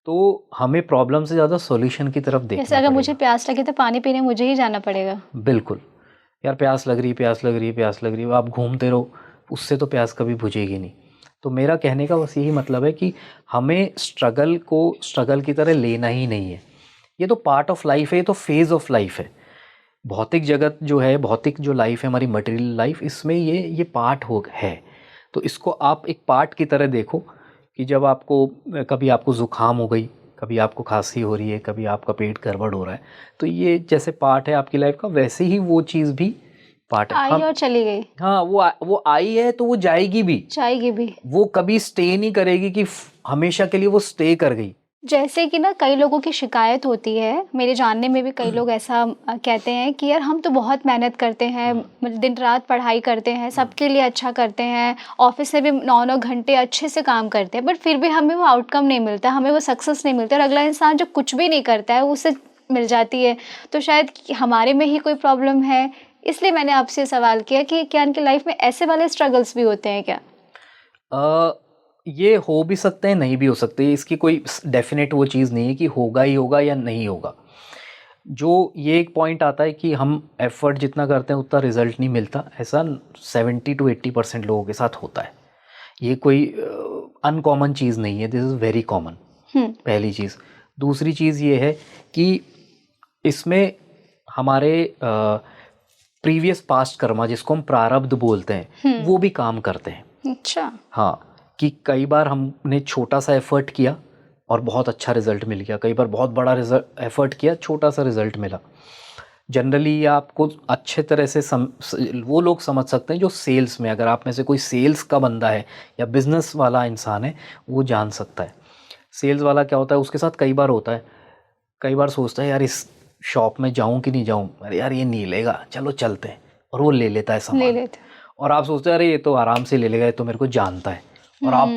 तो हमें प्रॉब्लम से ज़्यादा सॉल्यूशन की तरफ देखना जैसे अगर पड़ेगा। मुझे प्यास लगे तो पानी पीने मुझे ही जाना पड़ेगा। बिल्कुल यार, प्यास लग रही प्यास लग रही प्यास लग रही, आप घूमते रहो, उससे तो प्यास कभी बुझेगी नहीं। तो मेरा कहने का बस यही मतलब है कि हमें स्ट्रगल को स्ट्रगल की तरह लेना ही नहीं है। ये तो पार्ट ऑफ लाइफ है, ये तो फेज़ ऑफ लाइफ है। भौतिक जगत जो है, भौतिक जो लाइफ है हमारी, मटेरियल लाइफ, इसमें ये पार्ट हो है। तो इसको आप एक पार्ट की तरह देखो कि जब आपको कभी आपको ज़ुकाम हो गई, कभी आपको खांसी हो रही है, कभी आपका पेट गड़बड़ हो रहा है, तो ये जैसे पार्ट है आपकी लाइफ का, वैसे ही वो चीज़ भी पार्ट है। आई और चली गई। हाँ, वो आई है तो वो जाएगी भी, वो कभी स्टे नहीं करेगी कि हमेशा के लिए वो स्टे कर गई। जैसे कि ना कई लोगों की शिकायत होती है, मेरे जानने में भी कई लोग ऐसा कहते हैं कि यार हम तो बहुत मेहनत करते हैं, मतलब दिन रात पढ़ाई करते हैं, सबके लिए अच्छा करते हैं, ऑफिस में भी 9-9 घंटे अच्छे से काम करते हैं, बट फिर भी हमें वो आउटकम नहीं मिलता, हमें वो सक्सेस नहीं मिलता, और अगला इंसान जो कुछ भी नहीं करता है उसे मिल जाती है। तो शायद हमारे में ही कोई प्रॉब्लम है, इसलिए मैंने आपसे सवाल किया कि क्या इनकी लाइफ में ऐसे वाले स्ट्रगल्स भी होते हैं क्या? ये हो भी सकते हैं, नहीं भी हो सकते, इसकी कोई डेफिनेट वो चीज़ नहीं है कि होगा ही होगा या नहीं होगा। जो ये एक पॉइंट आता है कि हम एफर्ट जितना करते हैं उतना रिजल्ट नहीं मिलता, ऐसा 70 to 80% लोगों के साथ होता है। ये कोई अनकॉमन चीज़ नहीं है, दिस इज़ वेरी कॉमन, पहली चीज़। दूसरी चीज़ ये है कि इसमें हमारे प्रीवियस पास्ट कर्मा, जिसको हम प्रारब्ध बोलते हैं, वो भी काम करते हैं। अच्छा। हाँ, कि कई बार हमने छोटा सा एफर्ट किया और बहुत अच्छा रिजल्ट मिल गया, कई बार बहुत बड़ा एफर्ट किया, छोटा सा रिजल्ट मिला। जनरली ये आपको अच्छे तरह से वो लोग समझ सकते हैं जो सेल्स में, अगर आप में से कोई सेल्स का बंदा है या बिजनेस वाला इंसान है, वो जान सकता है। सेल्स वाला क्या होता है, उसके साथ कई बार होता है, कई बार सोचता है यार इस शॉप में जाऊं कि नहीं जाऊं, अरे यार ये नहीं लेगा, चलो चलते हैं, और वो ले लेता है सामान। और आप सोचते हैं अरे ये तो आराम से ले लेगा, ये तो मेरे को जानता है, और आप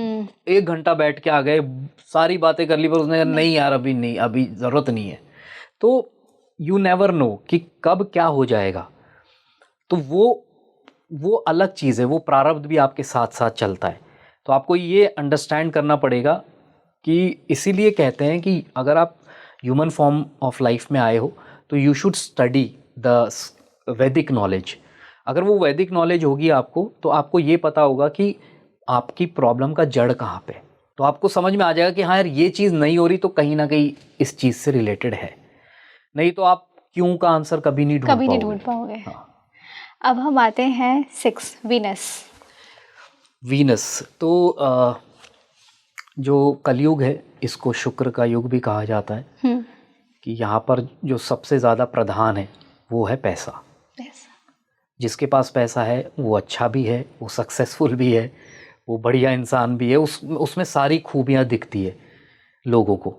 1 घंटा बैठ के आ गए, सारी बातें कर ली, पर उसने कहा नहीं यार अभी नहीं, अभी ज़रूरत नहीं है। तो यू नेवर नो कि कब क्या हो जाएगा। तो वो अलग चीज़ है, वो प्रारब्ध भी आपके साथ साथ चलता है। तो आपको ये अंडरस्टैंड करना पड़ेगा कि इसीलिए कहते हैं कि अगर आप ह्यूमन फॉर्म ऑफ लाइफ में आए हो तो यू शुड स्टडी द वैदिक नॉलेज। अगर वो वैदिक नॉलेज होगी आपको, तो आपको ये पता होगा कि आपकी प्रॉब्लम का जड़ कहाँ पे, तो आपको समझ में आ जाएगा कि हाँ यार ये चीज़ नहीं हो रही तो कहीं ना कहीं इस चीज़ से रिलेटेड है, नहीं तो आप क्यों का आंसर कभी नहीं ढूंढ पाओगे। हाँ। अब हम आते हैं 6 वीनस। तो जो कलयुग है, इसको शुक्र का युग भी कहा जाता है, कि यहाँ पर जो सबसे ज़्यादा प्रधान है वो है पैसा। जिसके पास पैसा है वो अच्छा भी है, वो सक्सेसफुल भी है, वो बढ़िया इंसान भी है, उसमें सारी खूबियाँ दिखती है लोगों को।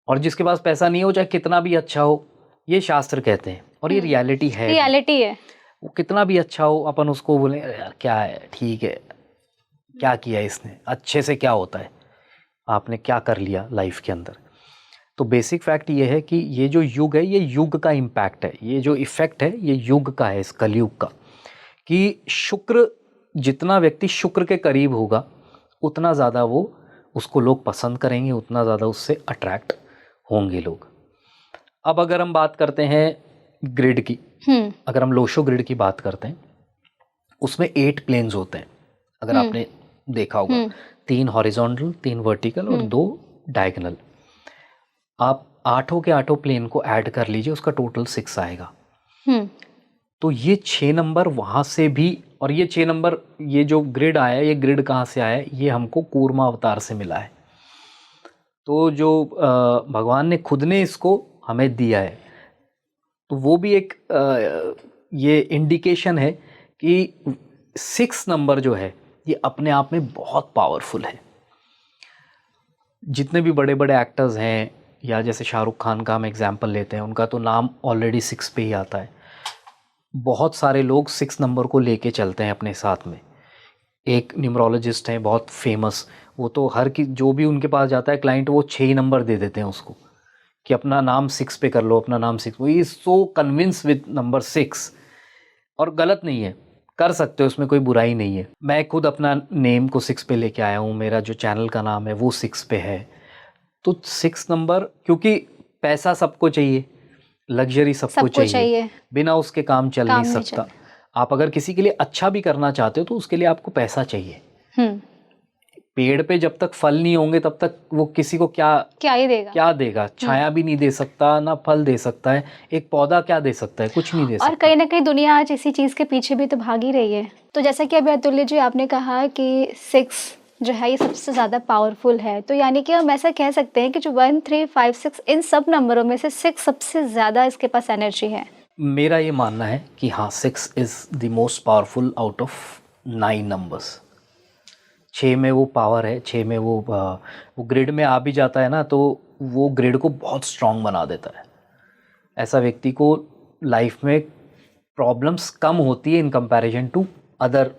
और जिसके पास पैसा नहीं हो, चाहे कितना भी अच्छा हो, ये शास्त्र कहते हैं और ये रियलिटी है। वो कितना भी अच्छा हो, अपन उसको बोले यार क्या है, ठीक है, क्या किया इसने, अच्छे से क्या होता है, आपने क्या कर लिया लाइफ के अंदर। तो बेसिक फैक्ट ये है कि ये जो युग है, ये युग का इम्पैक्ट है, ये जो इफ़ेक्ट है ये युग का है, इस कलयुग का, कि शुक्र, जितना व्यक्ति शुक्र के करीब होगा उतना ज़्यादा वो उसको लोग पसंद करेंगे, उतना ज़्यादा उससे अट्रैक्ट होंगे लोग। अब अगर हम बात करते हैं ग्रिड की, अगर हम लोशो ग्रिड की बात करते हैं, उसमें 8 प्लेन्स होते हैं, अगर आपने देखा होगा, 3 हॉरिजॉन्टल, 3 वर्टिकल और 2 डायगोनल। आप 8 के 8 प्लेन को ऐड कर लीजिए, उसका टोटल 6 आएगा। तो ये 6 नंबर वहाँ से भी, और ये 6 नंबर, ये जो ग्रिड आया, ये ग्रिड कहाँ से आया, ये हमको कूर्मा अवतार से मिला है। तो जो भगवान ने खुद ने इसको हमें दिया है, तो वो भी एक ये इंडिकेशन है कि 6 नंबर जो है ये अपने आप में बहुत पावरफुल है। जितने भी बड़े बड़े एक्टर्स हैं, या जैसे शाहरुख खान का हम एग्जाम्पल लेते हैं, उनका तो नाम ऑलरेडी 6 पे ही आता है। बहुत सारे लोग 6 नंबर को लेके चलते हैं अपने साथ में। एक न्यूमरोलॉजिस्ट हैं बहुत फेमस, वो तो हर की जो भी उनके पास जाता है क्लाइंट, वो 6 नंबर दे देते हैं उसको कि अपना नाम 6 पे कर लो, अपना नाम 6। वो is so convince with number 6, और गलत नहीं है, कर सकते हो, उसमें कोई बुराई नहीं है। मैं खुद अपना नेम को 6 पे लेके आया हूँ, मेरा जो चैनल का नाम है वो 6 पे है। तो 6 नंबर, क्योंकि पैसा सबको चाहिए, लग्जरी सबको चाहिए, बिना उसके काम चल नहीं सकता। आप अगर किसी के लिए अच्छा भी करना चाहते हो तो उसके लिए आपको पैसा चाहिए। पेड़ पे जब तक फल नहीं होंगे तब तक वो किसी को क्या ही देगा, छाया भी नहीं दे सकता, ना फल दे सकता है। एक पौधा क्या दे सकता है, कुछ नहीं दे सकता। और कहीं ना कहीं दुनिया आज इसी चीज के पीछे भी तो भाग ही रही है। तो जैसा कि अभी अतुल्य जी आपने कहा कि 6 जो है ये सबसे ज़्यादा पावरफुल है, तो यानी कि हम ऐसा कह सकते हैं कि जो 1, 3, 5, 6 इन सब नंबरों में से 6 सबसे ज़्यादा इसके पास एनर्जी है। मेरा ये मानना है कि हाँ, 6 is the most powerful out of 9 numbers. 6 में वो पावर है, 6 में वो ग्रिड में आ भी जाता है ना, तो वो ग्रिड को बहुत स्ट्रांग बना देता है। ऐसा व्यक्ति को लाइफ में प्रॉब्लम्स कम होती है in comparison to other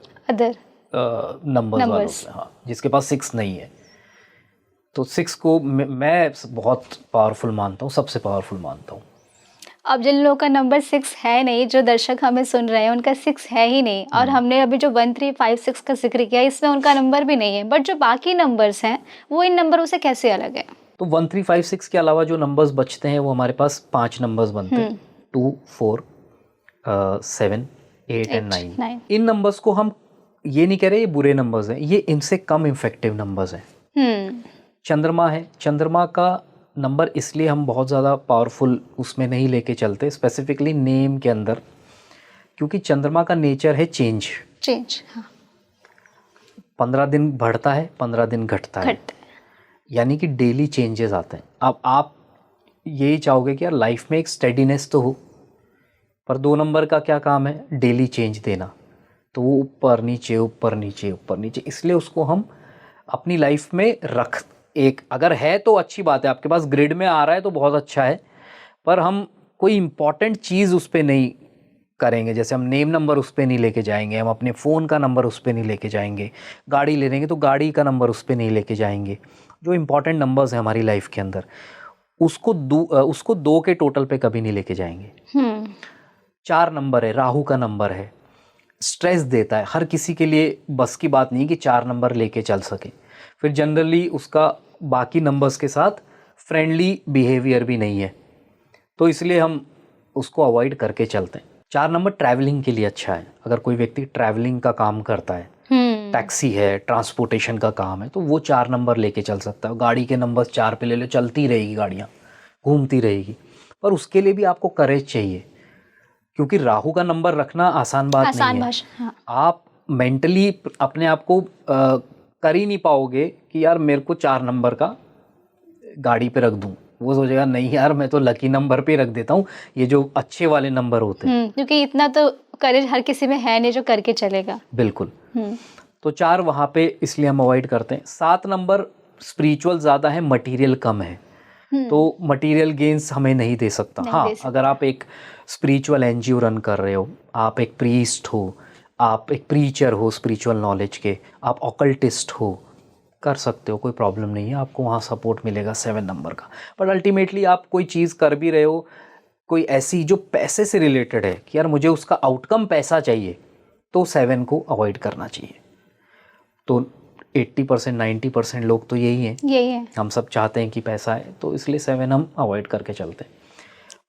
numbers वालों से। हाँ, जिसके पास 6 नहीं है। तो 6 को मैं बहुत पावरफुल मानता हूँ, सबसे पावरफुल मानता हूँ। अब जिन लोगों का नंबर 6 है नहीं, जो दर्शक हमें सुन रहे हैं उनका 6 है ही नहीं, और हमने अभी जो 1, 3, 5, 6 का जिक्र किया इसमें उनका नंबर भी नहीं है, बट जो बाकी नंबर्स हैं वो इन नंबरों से कैसे अलग है? तो 1, 3, 5, 6 के अलावा जो नंबर्स बचते हैं वो हमारे पास 5 नंबर्स बनते हैं, 2, 4, 7, 8 एंड 9। इन नंबर्स को हम ये नहीं कह रहे ये बुरे नंबर्स हैं, ये इनसे कम इफेक्टिव नंबर्स हैं। चंद्रमा है, चंद्रमा का नंबर इसलिए हम बहुत ज़्यादा पावरफुल उसमें नहीं लेके चलते, स्पेसिफिकली नेम के अंदर, क्योंकि चंद्रमा का नेचर है चेंज। हाँ। 15 दिन बढ़ता है, 15 दिन घटता है, यानी कि डेली चेंजेस आते हैं। अब आप यही चाहोगे कि यार लाइफ में एक स्टेडीनेस तो हो, पर 2 नंबर का क्या काम है, डेली चेंज देना। तो वो ऊपर नीचे ऊपर नीचे ऊपर नीचे, इसलिए उसको हम अपनी लाइफ में एक अगर है तो अच्छी बात है, आपके पास ग्रिड में आ रहा है तो बहुत अच्छा है, पर हम कोई इम्पॉर्टेंट चीज़ उस पर नहीं करेंगे। जैसे हम नेम नंबर उस पर नहीं लेके जाएंगे, हम अपने फ़ोन का नंबर उस पर नहीं लेके जाएंगे, गाड़ी ले लेंगे तो गाड़ी का नंबर उस पर नहीं लेके जाएंगे। जो इम्पॉर्टेंट नंबर्स हैं हमारी लाइफ के अंदर, उसको 2 के टोटल पे कभी नहीं लेके जाएंगे। 4 नंबर है, राहु का नंबर है, स्ट्रेस देता है। हर किसी के लिए बस की बात नहीं कि 4 नंबर लेके चल सके। फिर जनरली उसका बाकी नंबर्स के साथ फ्रेंडली बिहेवियर भी नहीं है, तो इसलिए हम उसको अवॉइड करके चलते हैं। 4 नंबर ट्रैवलिंग के लिए अच्छा है। अगर कोई व्यक्ति ट्रैवलिंग का काम करता है, टैक्सी है, ट्रांसपोर्टेशन का काम है, तो वो 4 नंबर लेके चल सकता है। गाड़ी के नंबर 4 पे ले लो, चलती रहेगी गाड़ियाँ, घूमती रहेगी, पर उसके लिए भी आपको करेज चाहिए, क्योंकि राहु का नंबर रखना आसान बात नहीं है। हाँ। आप मेंटली अपने आप को कर ही नहीं पाओगे कि यार मेरे को 4 नंबर का गाड़ी पे रख दूं। वो सोचेगा नहीं यार मैं तो लकी नंबर पे रख देता हूँ, ये जो अच्छे वाले नंबर होते हैं। क्योंकि इतना तो करेज हर किसी में है नहीं जो करके चलेगा। बिल्कुल। तो 4 वहाँ पे इसलिए हम अवॉइड करते हैं। 7 नंबर स्पिरिचुअल ज़्यादा है, मटेरियल कम है, तो मटेरियल गेन्स हमें नहीं दे सकता। हाँ, अगर आप एक स्पिरिचुअल एनजीओ रन कर रहे हो, आप एक प्रीस्ट हो, आप एक प्रीचर हो स्पिरिचुअल नॉलेज के, आप ऑकल्टिस्ट हो, कर सकते हो, कोई प्रॉब्लम नहीं है, आपको वहाँ सपोर्ट मिलेगा 7 नंबर का। बट अल्टीमेटली आप कोई चीज़ कर भी रहे हो, कोई ऐसी जो पैसे से रिलेटेड है कि यार मुझे उसका आउटकम पैसा चाहिए, तो 7 को अवॉइड करना चाहिए। तो 80% 90% लोग तो यही हैं, हम सब चाहते हैं कि पैसा है, तो इसलिए 7 हम अवॉइड करके चलते हैं।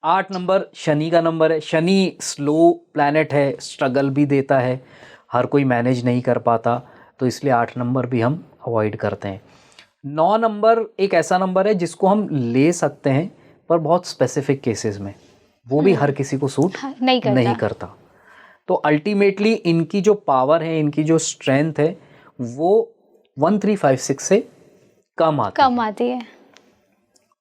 8 नंबर शनि का नंबर है। शनि स्लो प्लैनेट है, स्ट्रगल भी देता है, हर कोई मैनेज नहीं कर पाता, तो इसलिए 8 नंबर भी हम अवॉइड करते हैं। 9 नंबर एक ऐसा नंबर है जिसको हम ले सकते हैं, पर बहुत स्पेसिफिक केसेस में, वो भी हर किसी को सूट नहीं करता। तो अल्टीमेटली इनकी जो पावर है, इनकी जो स्ट्रेंथ है, वो 1, 3, 5, 6 से कम आती है।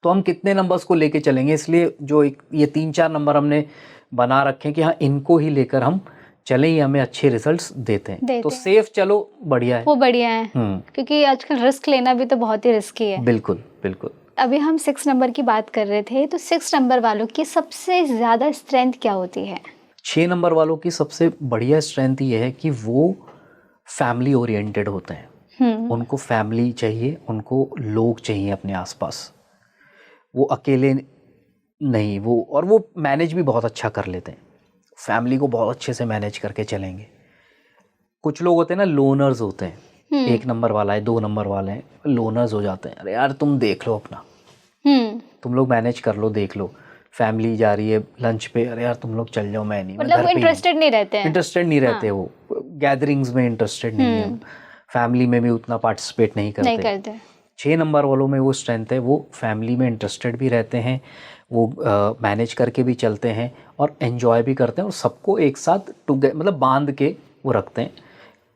तो हम कितने नंबर्स को लेके चलेंगे, इसलिए जो ये 3-4 नंबर हमने बना रखे हैं कि हाँ इनको ही लेकर हम चलें, ही हमें अच्छे रिजल्ट्स देते हैं। तो सेफ चलो, बढ़िया है, वो बढ़िया है, क्योंकि आजकल रिस्क लेना भी तो बहुत ही रिस्की है। बिल्कुल बिल्कुल। अभी हम 6 नंबर की बात कर रहे थे, तो 6 नंबर वालों की सबसे ज़्यादा स्ट्रेंथ क्या होती है? 6 नंबर वालों की सबसे बढ़िया स्ट्रेंथ ये है कि वो फैमिली ओरिएंटेड होते हैं। उनको फैमिली चाहिए, उनको लोग चाहिए अपने आसपास, वो अकेले नहीं, वो मैनेज भी बहुत अच्छा कर लेते हैं, फैमिली को बहुत अच्छे से मैनेज करके चलेंगे। कुछ लोग होते हैं ना, लोनर्स होते हैं, 1 नंबर वाला है, 2 नंबर वाले हैं, लोनर्स हो जाते हैं, अरे यार तुम देख लो अपना, तुम लोग मैनेज कर लो, देख लो, फैमिली जा रही है लंच पे, अरे यार तुम लोग चल जाओ, मैं नहीं, मैं मतलब घर वो पे ही हूँ। इंटरेस्टेड नहीं रहते हैं। इंटरेस्टेड नहीं रहते, वो गैदरिंग्स में इंटरेस्टेड नहीं है, फैमिली में भी उतना पार्टिसिपेट नहीं नहीं करते। करते। 6 नंबर वालों में वो स्ट्रेंथ है, वो फैमिली में इंटरेस्टेड भी रहते हैं, वो मैनेज करके भी चलते हैं और एंजॉय भी करते हैं, और सबको एक साथ मतलब बांध के वो रखते हैं।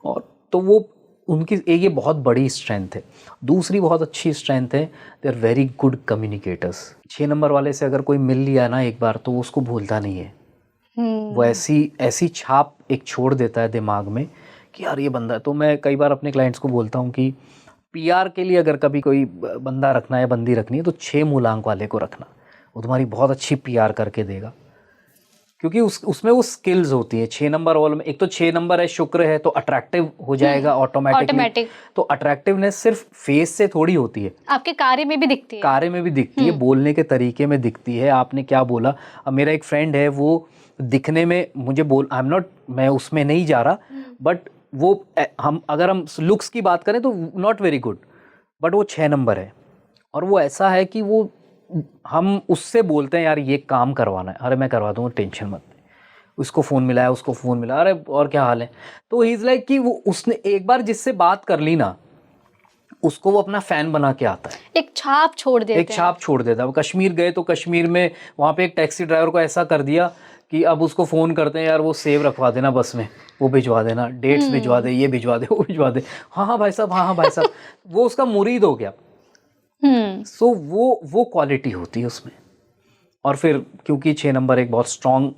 और तो वो उनकी एक ये बहुत बड़ी स्ट्रेंथ है। दूसरी बहुत अच्छी स्ट्रेंथ है, they are very good communicators. 6 number वाले से अगर कोई मिल लिया ना एक बार, तो वो उसको भूलता नहीं है। वो ऐसी छाप एक छोड़ देता है दिमाग में कि यार ये बंदा है। तो मैं कई बार अपने क्लाइंट्स को बोलता हूँ कि पीआर के लिए अगर कभी कोई बंदा रखना है, बंदी रखनी है, तो 6 मूलांक वाले को रखना, वो तुम्हारी बहुत अच्छी पीआर करके देगा, क्योंकि उसमें वो स्किल्स होती है। 6 नंबर वाले में एक तो 6 नंबर है, शुक्र है, तो अट्रैक्टिव हो जाएगा ऑटोमेटिक। तो अट्रैक्टिवनेस सिर्फ फेस से थोड़ी होती है, आपके कार्य में भी दिखती है। कार्य में भी दिखती है, बोलने के तरीके में दिखती है, आपने क्या बोला। अब मेरा एक फ्रेंड है, वो दिखने में मुझे मैं उसमें नहीं जा रहा, बट वो अगर हम लुक्स की बात करें तो नॉट वेरी गुड, बट वो 6 नंबर है। और वो ऐसा है कि वो हम उससे बोलते हैं यार ये काम करवाना है, अरे मैं करवा दूंगा, टेंशन मत, उसको फ़ोन मिला है, उसको फ़ोन मिला, अरे और क्या हाल है। तो ही इज़ लाइक कि वो उसने एक बार जिससे बात कर ली ना, उसको वो अपना फ़ैन बना के आता है, एक छाप छोड़ देते हैं। एक छाप छोड़ देता है। वो कश्मीर गए तो कश्मीर में वहाँ पे एक टैक्सी ड्राइवर को ऐसा कर दिया कि अब उसको फ़ोन करते हैं, यार वो सेव रखवा देना बस में, वो भिजवा देना, डेट्स भिजवा दे, ये भिजवा दे, वो भिजवा दे, हाँ भाई साहब, हाँ भाई साहब। वो उसका मुरीद हो गया। सो वो क्वालिटी होती है उसमें। और फिर क्योंकि 6 नंबर एक बहुत स्ट्रॉन्ग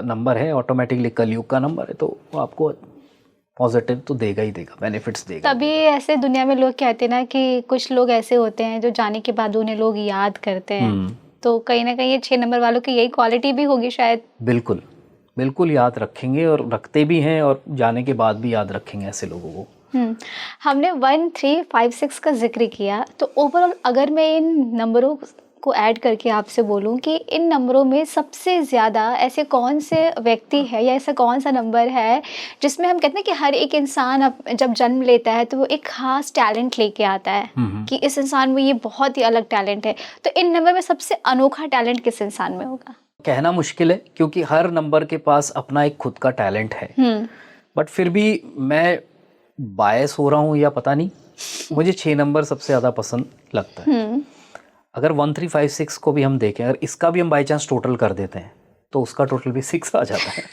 नंबर है, ऑटोमेटिकली कलयुग का नंबर है, तो वो आपको पॉजिटिव तो देगा ही देगा, बेनिफिट्स देगा। तभी ऐसे दुनिया में लोग कहते हैं ना कि कुछ लोग ऐसे होते हैं जो जाने के बाद उन्हें लोग याद करते हैं। तो कहीं ना कहीं ये 6 नंबर वालों की यही क्वालिटी भी होगी शायद। बिल्कुल बिल्कुल याद रखेंगे, और रखते भी हैं, और जाने के बाद भी याद रखेंगे ऐसे लोगों को। हमने 1, 3, 5, 6 का जिक्र किया, तो ओवरऑल अगर मैं इन नंबरों को ऐड करके आपसे बोलूं कि इन नंबरों में सबसे ज़्यादा ऐसे कौन से व्यक्ति है या ऐसा कौन सा नंबर है जिसमें हम कहते हैं कि हर एक इंसान जब जन्म लेता है तो वो एक खास टैलेंट लेके आता है कि इस इंसान में ये बहुत ही अलग टैलेंट है। तो इन नंबर में सबसे अनोखा टैलेंट किस इंसान में होगा? कहना मुश्किल है, क्योंकि हर नंबर के पास अपना एक खुद का टैलेंट है। बट फिर भी मैं बायस हो रहा हूँ या पता नहीं, मुझे 6 नंबर सबसे ज़्यादा पसंद लगता है। अगर 1, 3, 5, 6 को भी हम देखें, अगर इसका भी हम बाई चांस टोटल कर देते हैं तो उसका टोटल भी 6 आ जाता है।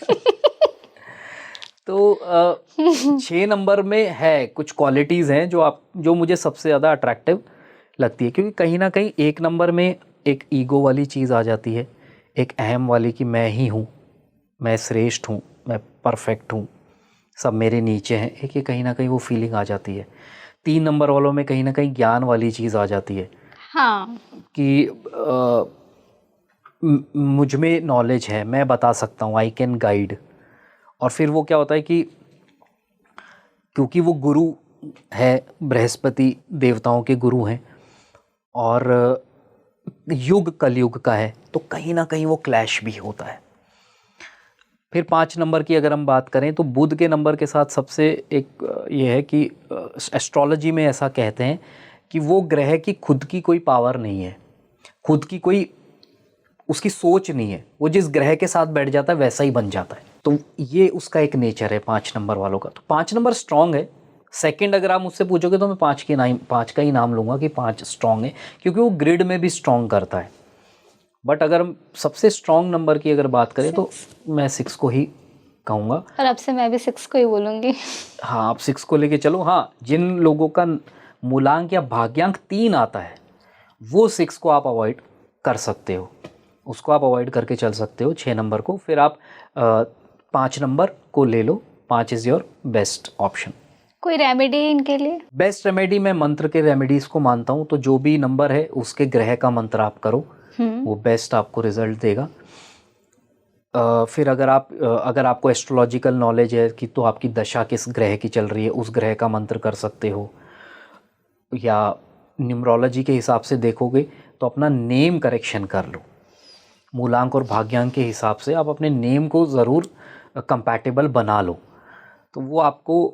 तो 6 नंबर में है कुछ क्वालिटीज़ हैं जो मुझे सबसे ज़्यादा अट्रैक्टिव लगती है, क्योंकि कहीं ना कहीं एक नंबर में एक ईगो वाली चीज़ आ जाती है, एक अहम वाली कि मैं ही हूँ, मैं श्रेष्ठ हूँ, मैं परफेक्ट हूँ, सब मेरे नीचे हैं, एक ये कहीं ना कहीं वो फीलिंग आ जाती है। 3 नंबर वालों में कहीं ना कहीं ज्ञान वाली चीज़ आ जाती है। हाँ, कि मुझ में नॉलेज है, मैं बता सकता हूँ, आई कैन गाइड। और फिर वो क्या होता है कि क्योंकि वो गुरु है, बृहस्पति देवताओं के गुरु हैं, और युग कलयुग का है, तो कहीं ना कहीं वो क्लैश भी होता है। फिर 5 नंबर की अगर हम बात करें तो बुध के नंबर के साथ सबसे एक ये है कि एस्ट्रोलॉजी में ऐसा कहते हैं कि वो ग्रह की खुद की कोई पावर नहीं है, खुद की कोई उसकी सोच नहीं है, वो जिस ग्रह के साथ बैठ जाता है वैसा ही बन जाता है। तो ये उसका एक नेचर है 5 नंबर वालों का। तो 5 नंबर स्ट्रांग है। सेकंड अगर आप मुझसे पूछोगे तो मैं 5 का ही नाम लूँगा कि 5 स्ट्रांग है, क्योंकि वो ग्रिड में भी स्ट्रांग करता है। बट अगर हम सबसे स्ट्रांग नंबर की अगर बात करें तो मैं 6 को ही कहूँगा। और अब से मैं भी 6 को ही बोलूँगी। हाँ, आप 6 को लेके चलो। हाँ, जिन लोगों का मूलांक या भाग्यांक 3 आता है वो 6 को आप अवॉइड कर सकते हो, उसको आप अवॉइड करके चल सकते हो 6 नंबर को। फिर आप 5 नंबर को ले लो, 5 इज़ योर बेस्ट ऑप्शन। कोई रेमेडी इनके लिए? बेस्ट रेमेडी मैं मंत्र के रेमेडीज़ को मानता हूँ, तो जो भी नंबर है उसके ग्रह का मंत्र आप करो, वो बेस्ट आपको रिजल्ट देगा। फिर अगर आपको एस्ट्रोलॉजिकल नॉलेज है कि तो आपकी दशा किस ग्रह की चल रही है, उस ग्रह का मंत्र कर सकते हो। या न्यूमरोलॉजी के हिसाब से देखोगे तो अपना नेम करेक्शन कर लो। मूलांक और भाग्यांक के हिसाब से आप अपने नेम को ज़रूर कंपैटिबल बना लो, तो वो आपको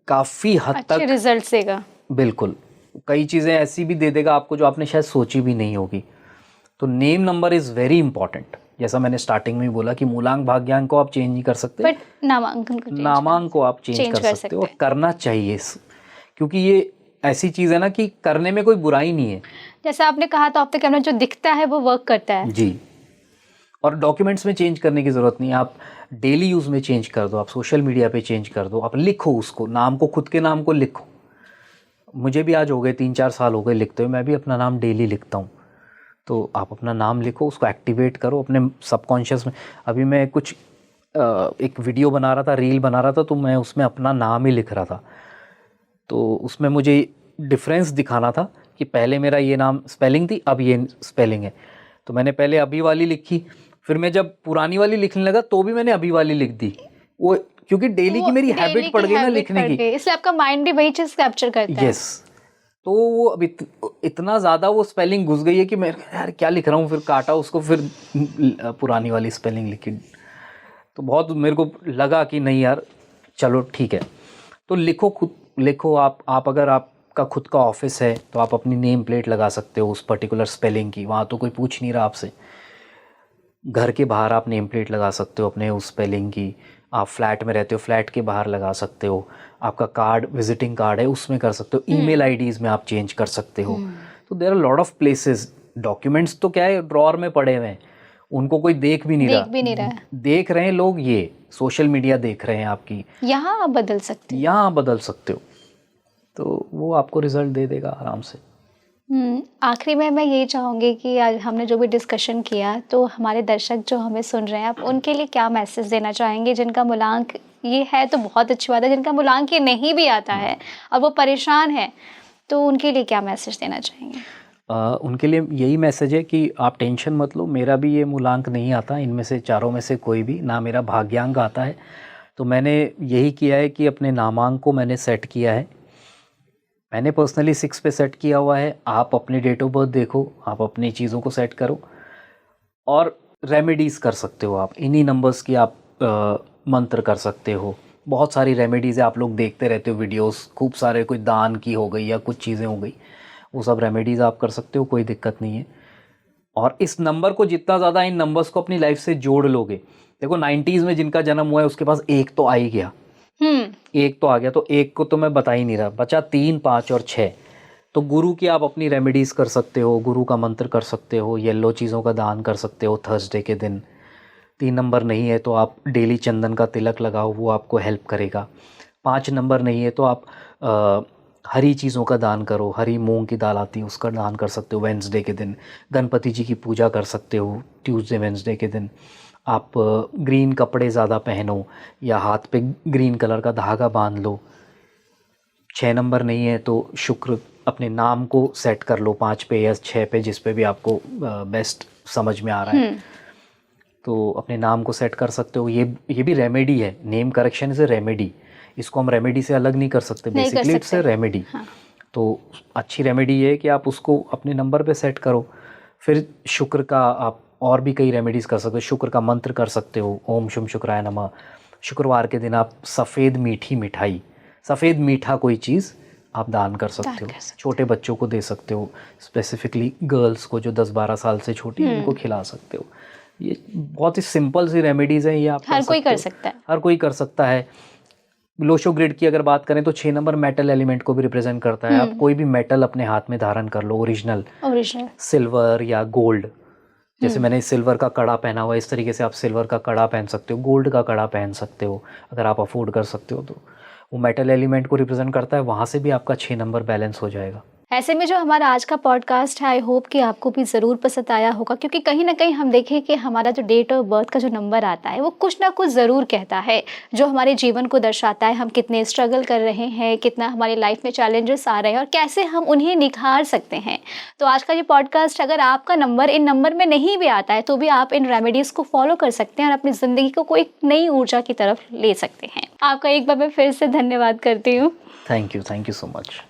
काफ़ी हद तक अच्छे रिजल्ट देगा। बिल्कुल कई चीज़ें ऐसी भी दे देगा आपको जो आपने शायद सोची भी नहीं होगी। तो name number is very important. जैसा मैंने स्टार्टिंग में बोला कि मूलांक भाग्यांक को आप चेंज नहीं कर सकते, बट नामांकन को नामांक को आप चेंज कर सकते हो, और करना चाहिए, क्योंकि ये ऐसी चीज़ है ना कि करने में कोई बुराई नहीं है। जैसा आपने कहा तो आपके कैमरा जो दिखता है वो वर्क करता है जी। और डॉक्यूमेंट्स में चेंज करने की ज़रूरत नहीं है, आप डेली यूज़ में चेंज कर दो, आप सोशल मीडिया पे चेंज कर दो, आप लिखो उसको, नाम को, खुद के नाम को लिखो। मुझे भी आज हो गए 3-4 साल हो गए लिखते हुए, मैं भी अपना नाम डेली लिखता हूँ। तो आप अपना नाम लिखो, उसको एक्टिवेट करो अपने सबकॉन्शियस में। अभी मैं कुछ एक वीडियो बना रहा था, रील बना रहा था, तो मैं उसमें अपना नाम ही लिख रहा था। तो उसमें मुझे डिफरेंस दिखाना था कि पहले मेरा ये नाम स्पेलिंग थी, अब ये स्पेलिंग है। तो मैंने पहले अभी वाली लिखी, फिर मैं जब पुरानी वाली लिखने लगा तो भी मैंने अभी वाली लिख दी। वो क्योंकि डेली की मेरी हैबिट पड़ गई ना लिखने की, इसलिए आपका माइंड भी वही चीज कैप्चर करता है। यस। तो वो अब इतना ज़्यादा वो स्पेलिंग घुस गई है कि मैं यार क्या लिख रहा हूँ, फिर काटा उसको, फिर पुरानी वाली स्पेलिंग लिखी। तो बहुत मेरे को लगा कि नहीं यार चलो ठीक है। तो लिखो, खुद लिखो। आप अगर आपका खुद का ऑफिस है तो आप अपनी नेम प्लेट लगा सकते हो उस पर्टिकुलर स्पेलिंग की, वहाँ तो कोई पूछ नहीं रहा आपसे। घर के बाहर आप नेम प्लेट लगा सकते हो अपने उस स्पेलिंग की। आप फ्लैट में रहते हो, फ्लैट के बाहर लगा सकते हो। आपका कार्ड, विजिटिंग कार्ड है, उसमें कर सकते हो। ईमेल आईडीज़ में आप चेंज कर सकते हो। तो there are lot of places. Documents तो क्या है, ड्रॉअर में पड़े हुए हैं, उनको कोई देख भी नहीं रहा। देख रहे हैं लोग, ये सोशल मीडिया देख रहे हैं आपकी। यहाँ आप बदल सकते हो, यहाँ बदल सकते हो, तो वो आपको रिजल्ट दे देगा आराम से। आखिरी में मैं यही चाहूँगी कि आज हमने जो भी डिस्कशन किया, तो हमारे दर्शक जो हमें सुन रहे हैं, आप उनके लिए क्या मैसेज देना चाहेंगे? जिनका मूलांक ये है तो बहुत अच्छी बात है, जिनका मूलांक ये नहीं भी आता है और वो परेशान है, तो उनके लिए क्या मैसेज देना चाहेंगे? उनके लिए यही मैसेज है कि आप टेंशन मत लो। मेरा भी ये मूलांक नहीं आता, इनमें से चारों में से कोई भी ना, मेरा भाग्यांक आता है। तो मैंने यही किया है कि अपने नामांक को मैंने सेट किया है। मैंने पर्सनली 6 पे सेट किया हुआ है। आप अपनी डेट ऑफ बर्थ देखो, आप अपनी चीज़ों को सेट करो, और रेमेडीज़ कर सकते हो। आप इन्हीं नंबर्स की आप मंत्र कर सकते हो। बहुत सारी रेमेडीज़ है, आप लोग देखते रहते हो वीडियोस, खूब सारे, कोई दान की हो गई या कुछ चीज़ें हो गई, वो सब रेमेडीज़ आप कर सकते हो, कोई दिक्कत नहीं है। और इस नंबर को जितना ज़्यादा, इन नंबर्स को अपनी लाइफ से जोड़ लोगे, देखो 90s में जिनका जन्म हुआ है उसके पास एक तो आ ही गया, एक तो आ गया, तो एक को तो मैं बता ही नहीं रहा, बचा 3, 5 और 6। तो गुरु की आप अपनी रेमेडीज़ कर सकते हो, गुरु का मंत्र कर सकते हो, येलो चीज़ों का दान कर सकते हो थर्सडे के दिन। 3 नंबर नहीं है तो आप डेली चंदन का तिलक लगाओ, वो आपको हेल्प करेगा। 5 नंबर नहीं है तो आप हरी चीज़ों का दान करो, हरी मूंग की दाल आती है उसका दान कर सकते हो वेंसडे के दिन। गणपति जी की पूजा कर सकते हो ट्यूसडे वेंसडे के दिन। आप ग्रीन कपड़े ज़्यादा पहनो या हाथ पे ग्रीन कलर का धागा बांध लो। 6 नंबर नहीं है तो शुक्र, अपने नाम को सेट कर लो 5 पे या 6 पे, जिस पे भी आपको बेस्ट समझ में आ रहा है, तो अपने नाम को सेट कर सकते हो। ये भी रेमेडी है, name correction is a remedy. इसको हम रेमेडी से अलग नहीं कर सकते, बेसिकली इट्स ए रेमेडी। तो अच्छी रेमेडी ये है कि आप उसको अपने नंबर पे सेट करो। फिर शुक्र का आप और भी कई रेमेडीज़ कर सकते हो। शुक्र का मंत्र कर सकते हो, ओम शुम शुक्राय नमः। शुक्रवार के दिन आप सफ़ेद मीठी मिठाई, सफ़ेद मीठा कोई चीज़ आप दान कर सकते हो। छोटे बच्चों को दे सकते हो, स्पेसिफिकली गर्ल्स को जो 10-12 साल से छोटी हैं उनको खिला सकते हो। ये बहुत ही सिंपल सी रेमेडीज़ हैं, ये आप हर कोई कर सकता है, हर कोई कर सकता है। लोशो ग्रिड की अगर बात करें तो 6 नंबर मेटल एलिमेंट को भी रिप्रेजेंट करता है। आप कोई भी मेटल अपने हाथ में धारण कर लो, ओरिजिनल सिल्वर या गोल्ड। जैसे मैंने सिल्वर का कड़ा पहना हुआ है, इस तरीके से आप सिल्वर का कड़ा पहन सकते हो, गोल्ड का कड़ा पहन सकते हो अगर आप अफोर्ड कर सकते हो। तो वो मेटल एलिमेंट को रिप्रेजेंट करता है, वहाँ से भी आपका 6 नंबर बैलेंस हो जाएगा। ऐसे में जो हमारा आज का पॉडकास्ट है, आई होप कि आपको भी ज़रूर पसंद आया होगा, क्योंकि कहीं ना कहीं हम देखें कि हमारा जो डेट ऑफ बर्थ का जो नंबर आता है वो कुछ ना कुछ ज़रूर कहता है, जो हमारे जीवन को दर्शाता है। हम कितने स्ट्रगल कर रहे हैं, कितना हमारी लाइफ में चैलेंजेस आ रहे हैं और कैसे हम उन्हें निखार सकते हैं। तो आज का ये पॉडकास्ट, अगर आपका नंबर इन नंबर में नहीं भी आता है तो भी आप इन रेमेडीज़ को फॉलो कर सकते हैं और अपनी ज़िंदगी को एक नई ऊर्जा की तरफ ले सकते हैं। आपका एक बार मैं फिर से धन्यवाद करती हूँ। Thank you so much.